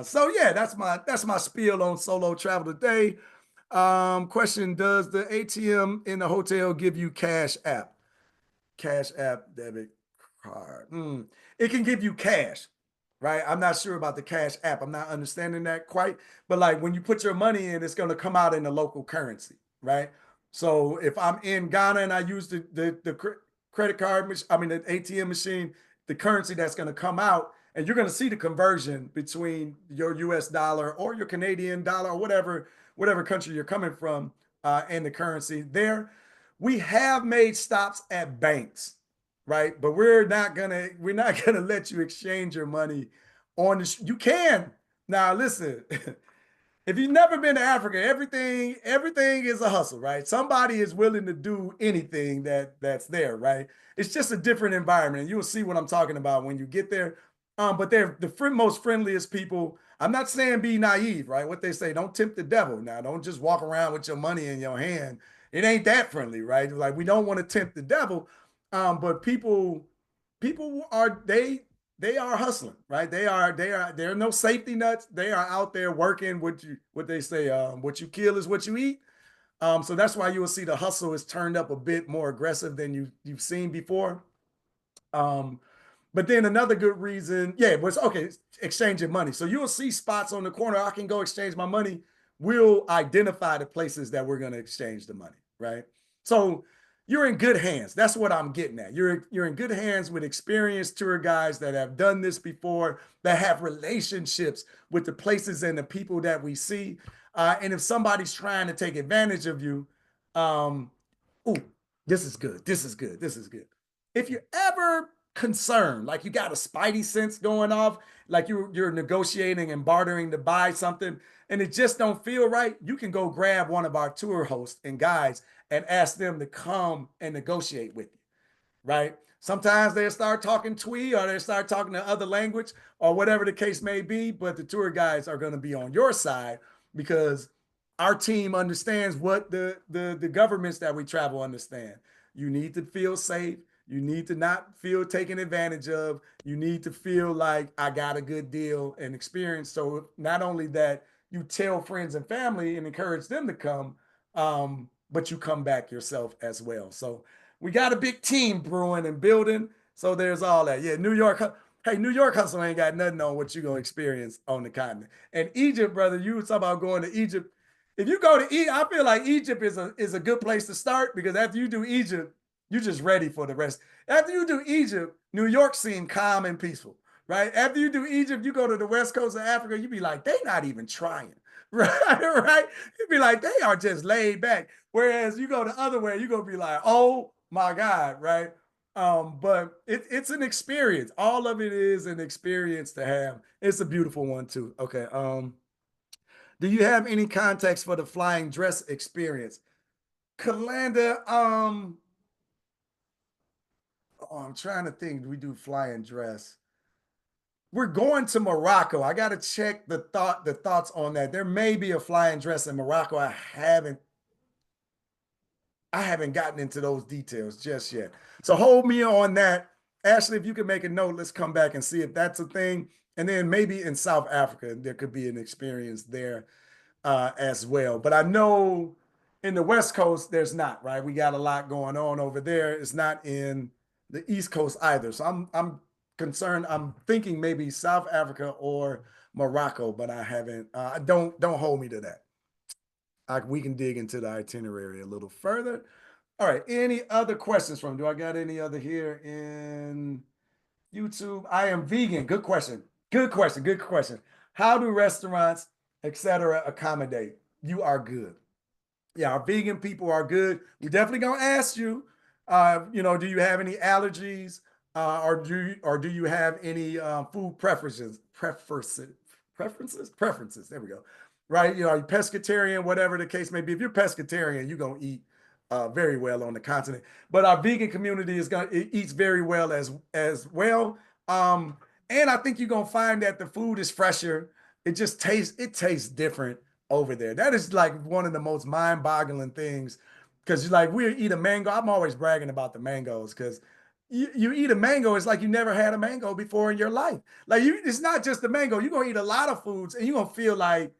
So yeah, that's my spiel on solo travel today. Question: does the ATM in the hotel give you Cash App debit card? It can give you cash, right? I'm not sure about the Cash App. I'm not understanding that quite. But like when you put your money in, it's going to come out in the local currency, right? So if I'm in Ghana and I use the credit card, I mean the ATM machine, the currency that's going to come out, and you're going to see the conversion between your U.S. dollar or your Canadian dollar or whatever country you're coming from, and the currency there. We have made stops at banks, right? But we're not gonna let you exchange your money on you can. Now listen, if you've never been to Africa, everything is a hustle, right? Somebody is willing to do anything that's there, right? It's just a different environment. You'll see what I'm talking about when you get there. But they're the most friendliest people. I'm not saying be naive, right? What they say, don't tempt the devil. Now, don't just walk around with your money in your hand. It ain't that friendly, right? Like we don't want to tempt the devil. But people are they are hustling, right? There are no safety nuts. They are out there working. What they say, what you kill is what you eat. So that's why you will see the hustle is turned up a bit more aggressive than you've seen before. Um, but then another good reason, yeah, was okay, exchanging money. So you'll see spots on the corner. I can go exchange my money. We'll identify the places that we're going to exchange the money, right? So you're in good hands. That's what I'm getting at. You're in good hands with experienced tour guides that have done this before, that have relationships with the places and the people that we see. And if somebody's trying to take advantage of you, um, ooh, this is good. This is good. This is good. If you're ever concerned, like you got a spidey sense going off, like you're negotiating and bartering to buy something, and it just don't feel right, you can go grab one of our tour hosts and guides and ask them to come and negotiate with you, right? Sometimes they start talking Twi or they start talking the other language or whatever the case may be, but the tour guides are going to be on your side because our team understands what the governments that we travel understand. You need to feel safe. You need to not feel taken advantage of. You need to feel like I got a good deal and experience. So not only that, you tell friends and family and encourage them to come, but you come back yourself as well. So we got a big team brewing and building. So there's all that. Yeah, New York. Hey, New York hustle ain't got nothing on what you're gonna experience on the continent. And Egypt, brother, you were talking about going to Egypt. If you go to Egypt, I feel like Egypt is a good place to start because after you do Egypt, you're just ready for the rest. After you do Egypt, New York seemed calm and peaceful, right? After you do Egypt, you go to the west coast of Africa, you be like, they not even trying, right? Right? You be like, they are just laid back. Whereas you go the other way, you're gonna be like, oh my God, right? But it's an experience. All of it is an experience to have. It's a beautiful one too. Okay. Do you have any context for the flying dress experience? Kalanda, oh, I'm trying to think. Do we do flying dress? We're going to Morocco. I got to check the thoughts on that. There may be a flying dress in Morocco. I haven't gotten into those details just yet. So hold me on that. Ashley, if you can make a note, let's come back and see if that's a thing. And then maybe in South Africa, there could be an experience there as well. But I know in the West Coast, there's not, right? We got a lot going on over there. It's not in the East Coast either. So I'm concerned. I'm thinking maybe South Africa or Morocco, but I haven't. Don't hold me to that. We can dig into the itinerary a little further. All right. Any other questions from? Do I got any other here in YouTube? I am vegan. Good question. Good question. Good question. How do restaurants, etc., accommodate? You are good. Yeah, our vegan people are good. We definitely gonna ask you, do you have any allergies, or do you have any food preferences? There we go. Right, are you pescatarian, whatever the case may be. If you're pescatarian, you're gonna eat very well on the continent. But our vegan community it eats very well as well. Um, and I think you're gonna find that the food is fresher. It tastes different over there. That is like one of the most mind-boggling things because like we eat a mango. I'm always bragging about the mangoes because you eat a mango, it's like you never had a mango before in your life. Like it's not just a mango. You're gonna eat a lot of foods and you're gonna feel like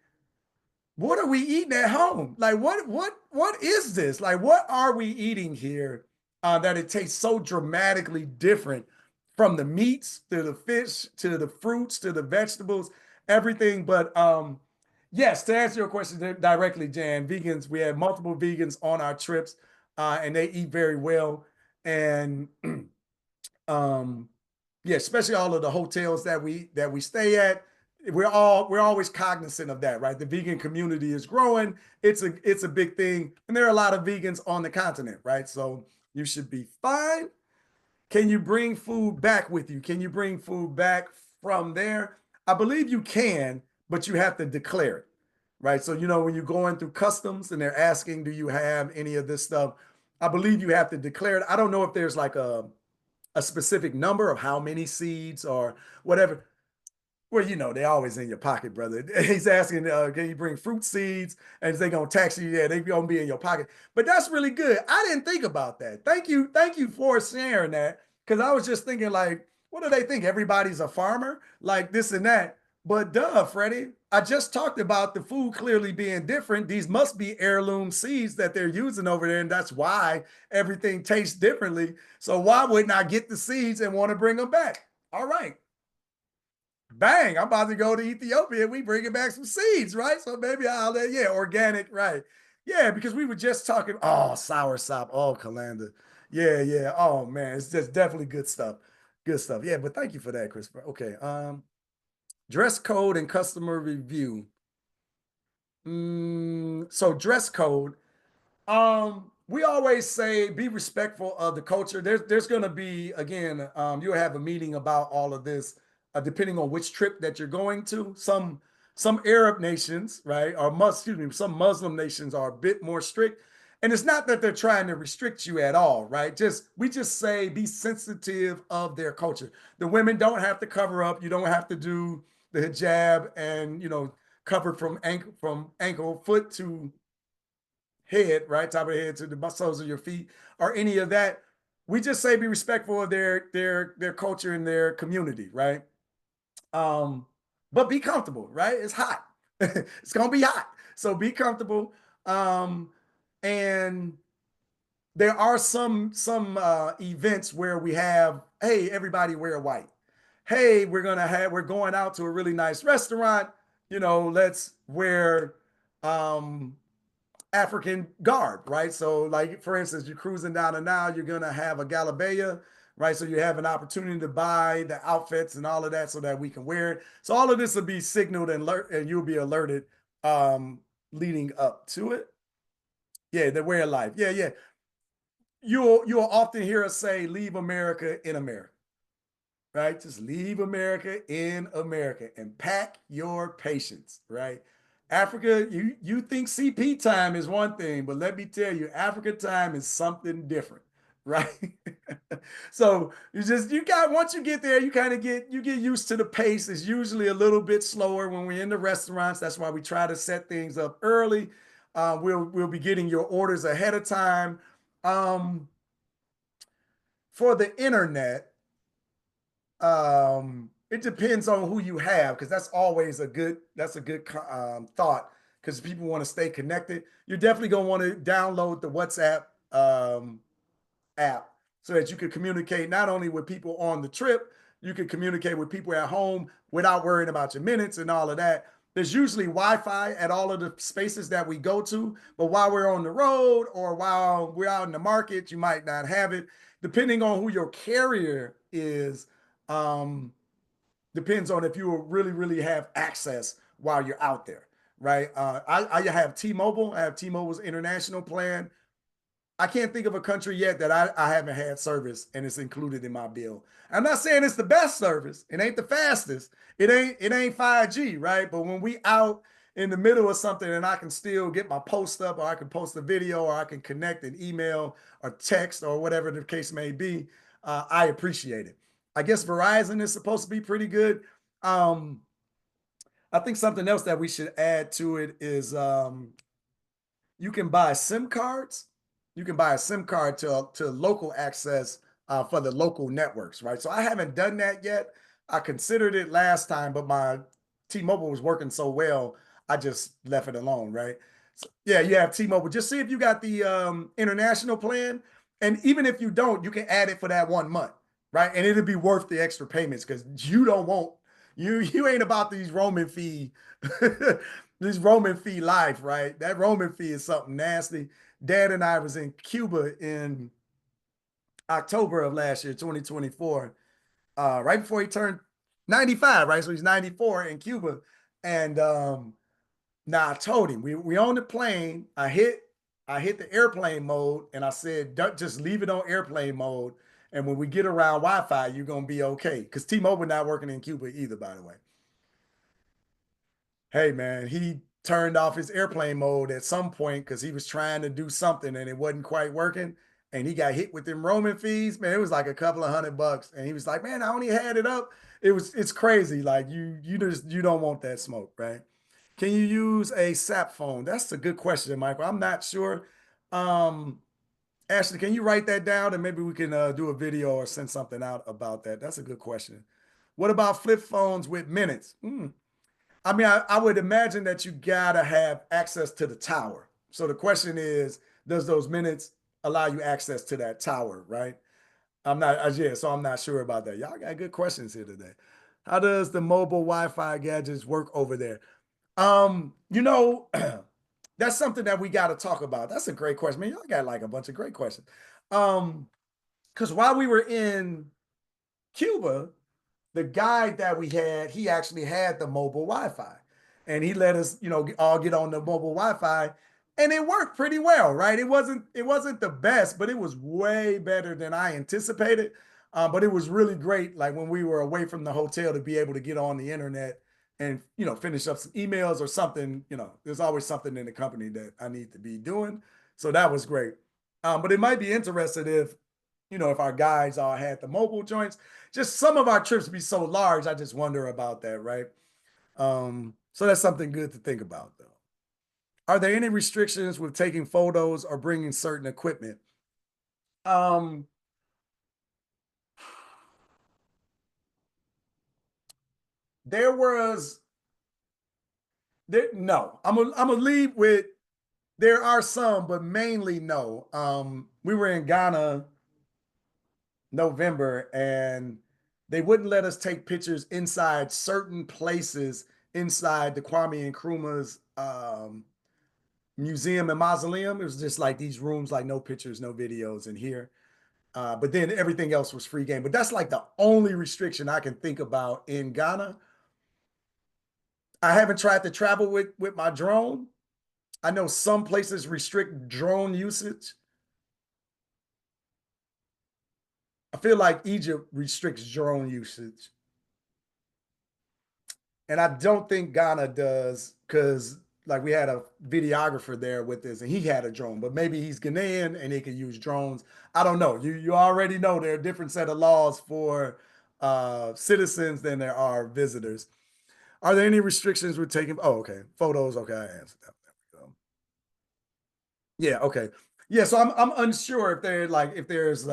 what are we eating at home? Like what is this? Like what are we eating here that it tastes so dramatically different from the meats to the fish to the fruits to the vegetables, everything. But yes, to answer your question directly, Jan, vegans, we have multiple vegans on our trips, and they eat very well. And um, yeah, especially all of the hotels that we stay at. We're always cognizant of that, right? The vegan community is growing. It's a big thing, and there are a lot of vegans on the continent, right? So you should be fine. Can you bring food back with you? Can you bring food back from there? I believe you can, but you have to declare it, right? So when you're going through customs and they're asking, do you have any of this stuff? I believe you have to declare it. I don't know if there's like a specific number of how many seeds or whatever. Well, they always in your pocket, brother. He's asking, can you bring fruit seeds? And is they gonna tax you? Yeah, they gonna be in your pocket. But that's really good. I didn't think about that. Thank you for sharing that. Because I was just thinking, like, what do they think? Everybody's a farmer, like this and that. But duh, Freddie, I just talked about the food clearly being different. These must be heirloom seeds that they're using over there, and that's why everything tastes differently. So why wouldn't I get the seeds and want to bring them back? All right, bang, I'm about to go to Ethiopia. We bringing back some seeds, right? So maybe yeah, organic, right? Yeah, because we were just talking, oh, sour sop, oh, colander. Yeah, yeah. Oh man, it's just definitely good stuff. Good stuff. Yeah, but thank you for that, Christopher. Okay. Dress code and customer review. So dress code. We always say be respectful of the culture. There's going to be again, you'll have a meeting about all of this, depending on which trip that you're going to. Some Arab nations, right, or excuse me, some Muslim nations are a bit more strict, and it's not that they're trying to restrict you at all, right? We just say be sensitive of their culture. The women don't have to cover up. You don't have to do the hijab and covered from ankle foot to head, right? Top of the head to the soles of your feet, or any of that. We just say be respectful of their culture and their community, right? Um, but be comfortable, right? It's hot. It's gonna be hot. So be comfortable. Um, and there are some events where we have, hey, everybody wear white. Hey, we're going out to a really nice restaurant. Let's wear African garb, right? So, like for instance, you're cruising down the Nile, you're gonna have a galabeya, right? So you have an opportunity to buy the outfits and all of that so that we can wear it. So all of this will be signaled and you'll be alerted um, leading up to it. Yeah, the way of life. Yeah, yeah. You'll often hear us say, "Leave America in America." Right? Just leave America in America and pack your patience, right? Africa, you think CP time is one thing, but let me tell you, Africa time is something different, right? So you got once you get there, you get used to the pace. It's usually a little bit slower when we're in the restaurants. That's why we try to set things up early. We'll be getting your orders ahead of time. Um, for the internet, it depends on who you have because that's a good thought because people want to stay connected. You're definitely going to want to download the WhatsApp app so that you can communicate not only with people on the trip, you can communicate with people at home without worrying about your minutes and all of that. There's usually Wi-Fi at all of the spaces that we go to, but while we're on the road or while we're out in the market, you might not have it. Depending on who your carrier is, um, depends on if you will really, really have access while you're out there, right? I have T-Mobile. I have T-Mobile's international plan. I can't think of a country yet that I haven't had service and it's included in my bill. I'm not saying it's the best service. It ain't the fastest. It ain't 5G, right? But when we out in the middle of something and I can still get my post up or I can post a video or I can connect an email or text or whatever the case may be, I appreciate it. I guess Verizon is supposed to be pretty good. Um, I think something else that we should add to it is you can buy SIM cards. You can buy a SIM card to local access for the local networks, right? So I haven't done that yet. I considered it last time, but my T-Mobile was working so well, I just left it alone, right? So, yeah, you have T-Mobile. Just see if you got the international plan, and even if you don't, you can add it for that 1 month, right? And it'll be worth the extra payments because you don't want you ain't about these roaming fee this roaming fee life, right? That roaming fee is something nasty. Dad and I was in Cuba in October of last year, 2024, right before he turned 95, right? So he's 94 in Cuba. And now I told him we on the plane. I hit the airplane mode and I said, "Don't just leave it on airplane mode. And when we get around Wi-Fi, you're gonna be okay." Because T-Mobile not working in Cuba either, by the way. Hey man, he turned off his airplane mode at some point because he was trying to do something and it wasn't quite working. And he got hit with them roaming fees. Man, it was like a couple of $100. And he was like, "Man, I only had it up." It's crazy. Like you don't want that smoke, right? Can you use a SAP phone? That's a good question, Michael. I'm not sure. Um, Ashley, can you write that down and maybe we can do a video or send something out about that? That's a good question. What about flip phones with minutes? I mean, I would imagine that you gotta have access to the tower. So the question is, does those minutes allow you access to that tower, right? I'm not, yeah, so I'm not sure about that. Y'all got good questions here today. How does the mobile Wi-Fi gadgets work over there? You know, that's something that we got to talk about. That's a great question. Man, y'all got like a bunch of great questions. Um, because while we were in Cuba, the guide that we had, he actually had the mobile Wi-Fi, and he let us, all get on the mobile Wi-Fi, and it worked pretty well, right? It wasn't the best, but it was way better than I anticipated. But it was really great, like when we were away from the hotel, to be able to get on the internet and finish up some emails or something. There's always something in the company that I need to be doing, so that was great. But it might be interesting if our guides all had the mobile joints. Just some of our trips be so large, I just wonder about that, right? So that's something good to think about, though. Are there any restrictions with taking photos or bringing certain equipment? Um, there was there no. I'm gonna leave with there are some, but mainly no. We were in Ghana November, and they wouldn't let us take pictures inside certain places inside the Kwame Nkrumah's museum and mausoleum. It was just like these rooms, like no pictures, no videos in here. But then everything else was free game. But that's like the only restriction I can think about in Ghana. I haven't tried to travel with my drone. I know some places restrict drone usage. I feel like Egypt restricts drone usage. And I don't think Ghana does because like we had a videographer there with us and he had a drone, but maybe he's Ghanaian and he can use drones. I don't know. You already know there are a different set of laws for citizens than there are visitors. Are there any restrictions with taking? Oh, okay. Photos. Okay, I answered that. There we go. Yeah, okay. Yeah, so I'm unsure if there's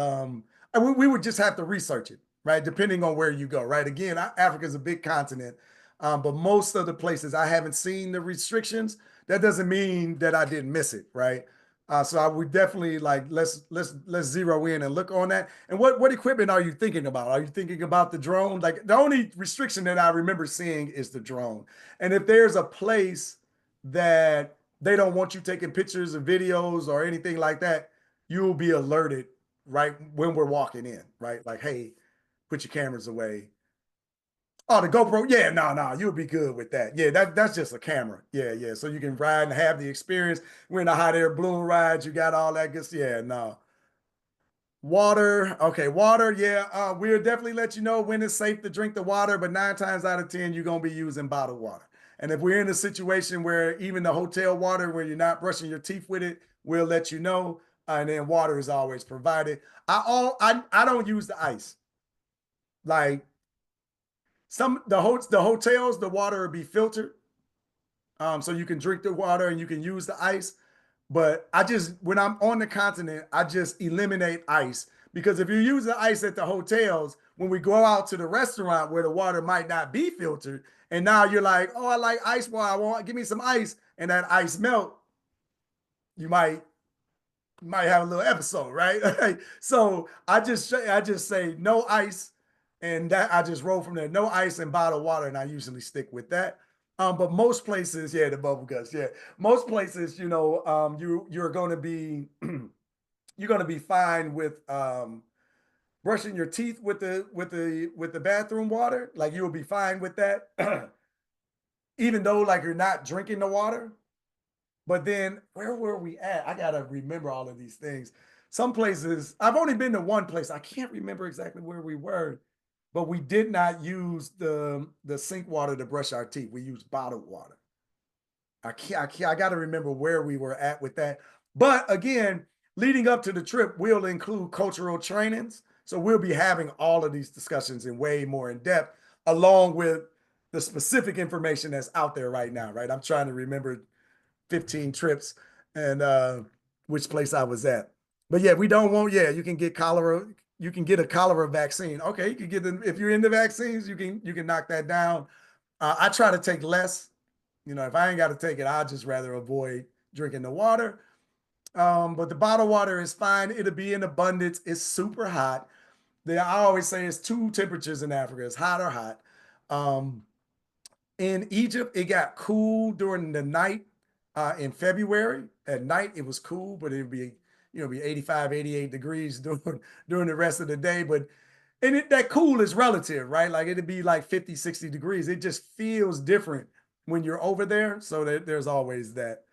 we would just have to research it, right? Depending on where you go, right? Again, Africa's a big continent, but most of the places I haven't seen the restrictions. That doesn't mean that I didn't miss it, right? So I would definitely like let's zero in and look on that. And what equipment are you thinking about? Are you thinking about the drone? Like the only restriction that I remember seeing is the drone. And if there's a place that they don't want you taking pictures or videos or anything like that, you'll be alerted right when we're walking in, right? Like, hey, put your cameras away. Oh, the GoPro. Yeah, no, no, you'll be good with that. Yeah, that's just a camera. Yeah, yeah. So you can ride and have the experience. We're in the hot air balloon rides. You got all that good. Yeah, no. Water. Okay, water. Yeah, we'll definitely let you know when it's safe to drink the water, but 9 times out of 10, you're gonna be using bottled water. And if we're in a situation where even the hotel water, where you're not brushing your teeth with it, we'll let you know. And then water is always provided. I don't use the ice. Like the hotels, the water will be filtered, so you can drink the water and you can use the ice. But I just when I'm on the continent, I just eliminate ice because if you use the ice at the hotels, when we go out to the restaurant where the water might not be filtered, and now you're like, oh, I like ice water, I want give me some ice, and that ice melt, you might have a little episode, right? So I just say no ice, and that I just roll from there. No ice and bottled water, and I usually stick with that. But most places, yeah, the bubble guts, yeah, most places, you're going to be you're going to be fine with brushing your teeth with the bathroom water. Like you'll be fine with that, even though like you're not drinking the water. But then where were we at? I gotta remember all of these things. Some places, I've only been to one place. I can't remember exactly where we were, but we did not use the sink water to brush our teeth. We used bottled water. I got to remember where we were at with that. But again, leading up to the trip, we'll include cultural trainings. So we'll be having all of these discussions in way more in depth, along with the specific information that's out there right now, right? I'm trying to remember 15 trips and which place I was at. But yeah, we don't want, yeah, you can get cholera, you can get a cholera vaccine. Okay, you can get them if you're into vaccines, you can knock that down. I try to take less. If I ain't got to take it, I'd just rather avoid drinking the water. But the bottled water is fine. It'll be in abundance. It's super hot. I always say it's two temperatures in Africa. It's hot or hot. Um, in Egypt, it got cool during the night in February. At night, it was cool, but it'd be 85, 88 degrees during the rest of the day. But that cool is relative, right? Like it'd be like 50, 60 degrees. It just feels different when you're over there. So there's always that.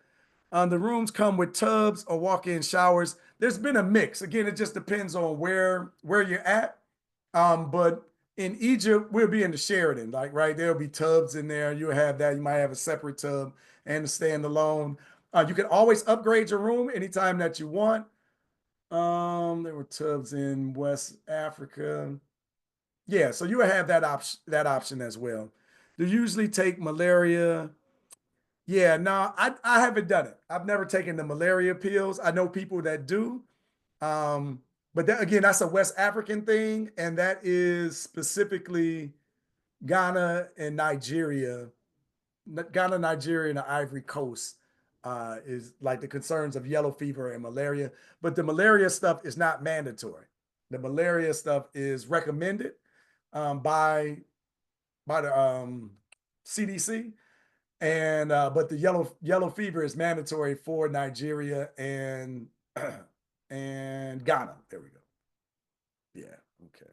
The rooms come with tubs or walk-in showers. There's been a mix. Again, it just depends on where you're at. But in Egypt, we'll be in the Sheraton, like right there'll be tubs in there. You'll have that. You might have a separate tub and a standalone. You can always upgrade your room anytime that you want. There were tubs in West Africa. Yeah, so you will have that option as well. They usually take malaria. Yeah, no, I haven't done it. I've never taken the malaria pills. I know people that do. But again, that's a West African thing, and that is specifically Ghana and Nigeria. Ghana, Nigeria, and the Ivory Coast is like the concerns of yellow fever and malaria. But the malaria stuff is not mandatory. The malaria stuff is recommended by the CDC, and but the yellow fever is mandatory for Nigeria and and Ghana. There we go. Yeah. Okay.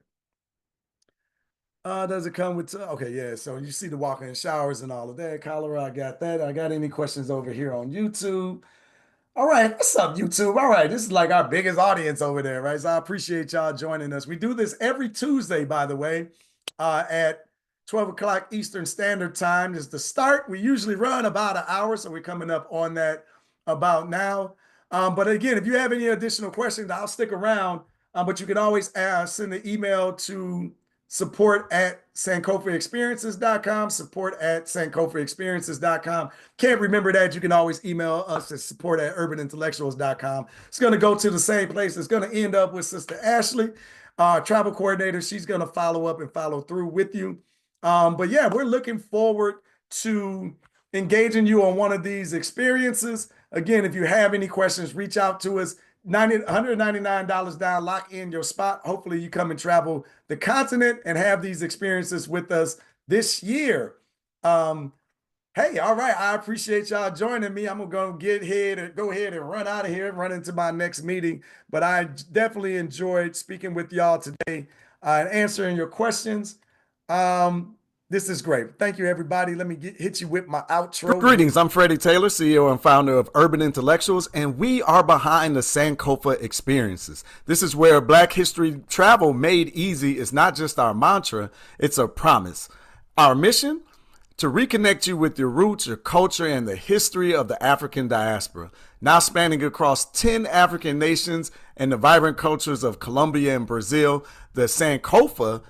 Does it come with? Okay, yeah. So you see the walk-in showers and all of that. Cholera, I got that. I got any questions over here on YouTube? All right, what's up, YouTube? All right, this is like our biggest audience over there, right? So I appreciate y'all joining us. We do this every Tuesday, by the way, at 12 o'clock Eastern Standard Time is the start. We usually run about an hour, so we're coming up on that about now. But again, if you have any additional questions, I'll stick around. But you can always send an email to support@sankofaexperiences.com, support@sankofaexperiences.com. Can't remember that. You can always email us at support@urbanintellectuals.com. It's going to go to the same place. It's going to end up with Sister Ashley, travel coordinator. She's going to follow up and follow through with you. But yeah, we're looking forward to engaging you on one of these experiences. Again, if you have any questions, reach out to us. $199 down, lock in your spot. Hopefully you come and travel the continent and have these experiences with us this year. Hey, all right. I appreciate y'all joining me. I'm gonna go ahead and run out of here and run into my next meeting. But I definitely enjoyed speaking with y'all today and answering your questions. This is great. Thank you, everybody. Let me hit you with my outro. Greetings, I'm Freddie Taylor, CEO and founder of Urban Intellectuals, and we are behind the Sankofa Experiences. This is where Black history travel made easy is not just our mantra, it's a promise. Our mission? To reconnect you with your roots, your culture, and the history of the African diaspora. Now spanning across 10 African nations and the vibrant cultures of Colombia and Brazil, the Sankofa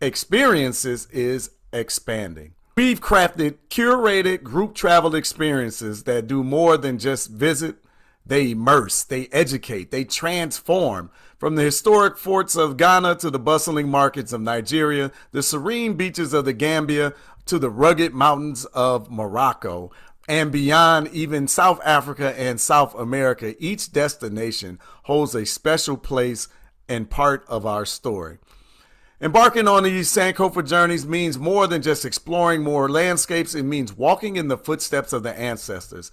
Experiences is expanding. We've crafted curated group travel experiences that do more than just visit. They immerse, they educate, they transform. From the historic forts of Ghana to the bustling markets of Nigeria, the serene beaches of the Gambia to the rugged mountains of Morocco, and beyond even South Africa and South America, each destination holds a special place and part of our story. Embarking on these Sankofa journeys means more than just exploring more landscapes. It means walking in the footsteps of the ancestors,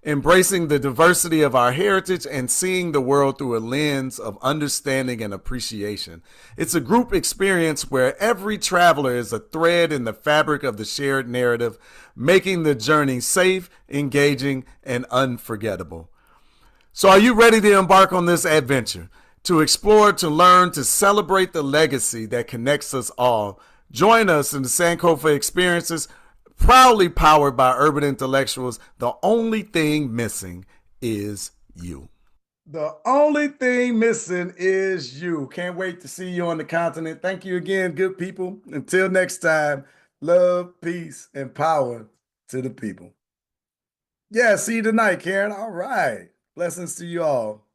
embracing the diversity of our heritage, and seeing the world through a lens of understanding and appreciation. It's a group experience where every traveler is a thread in the fabric of the shared narrative, making the journey safe, engaging, and unforgettable. So are you ready to embark on this adventure? To explore, to learn, to celebrate the legacy that connects us all. Join us in the Sankofa Experiences, proudly powered by Urban Intellectuals. The only thing missing is you. The only thing missing is you. Can't wait to see you on the continent. Thank you again, good people. Until next time, love, peace, and power to the people. Yeah, see you tonight, Karen. All right. Blessings to you all.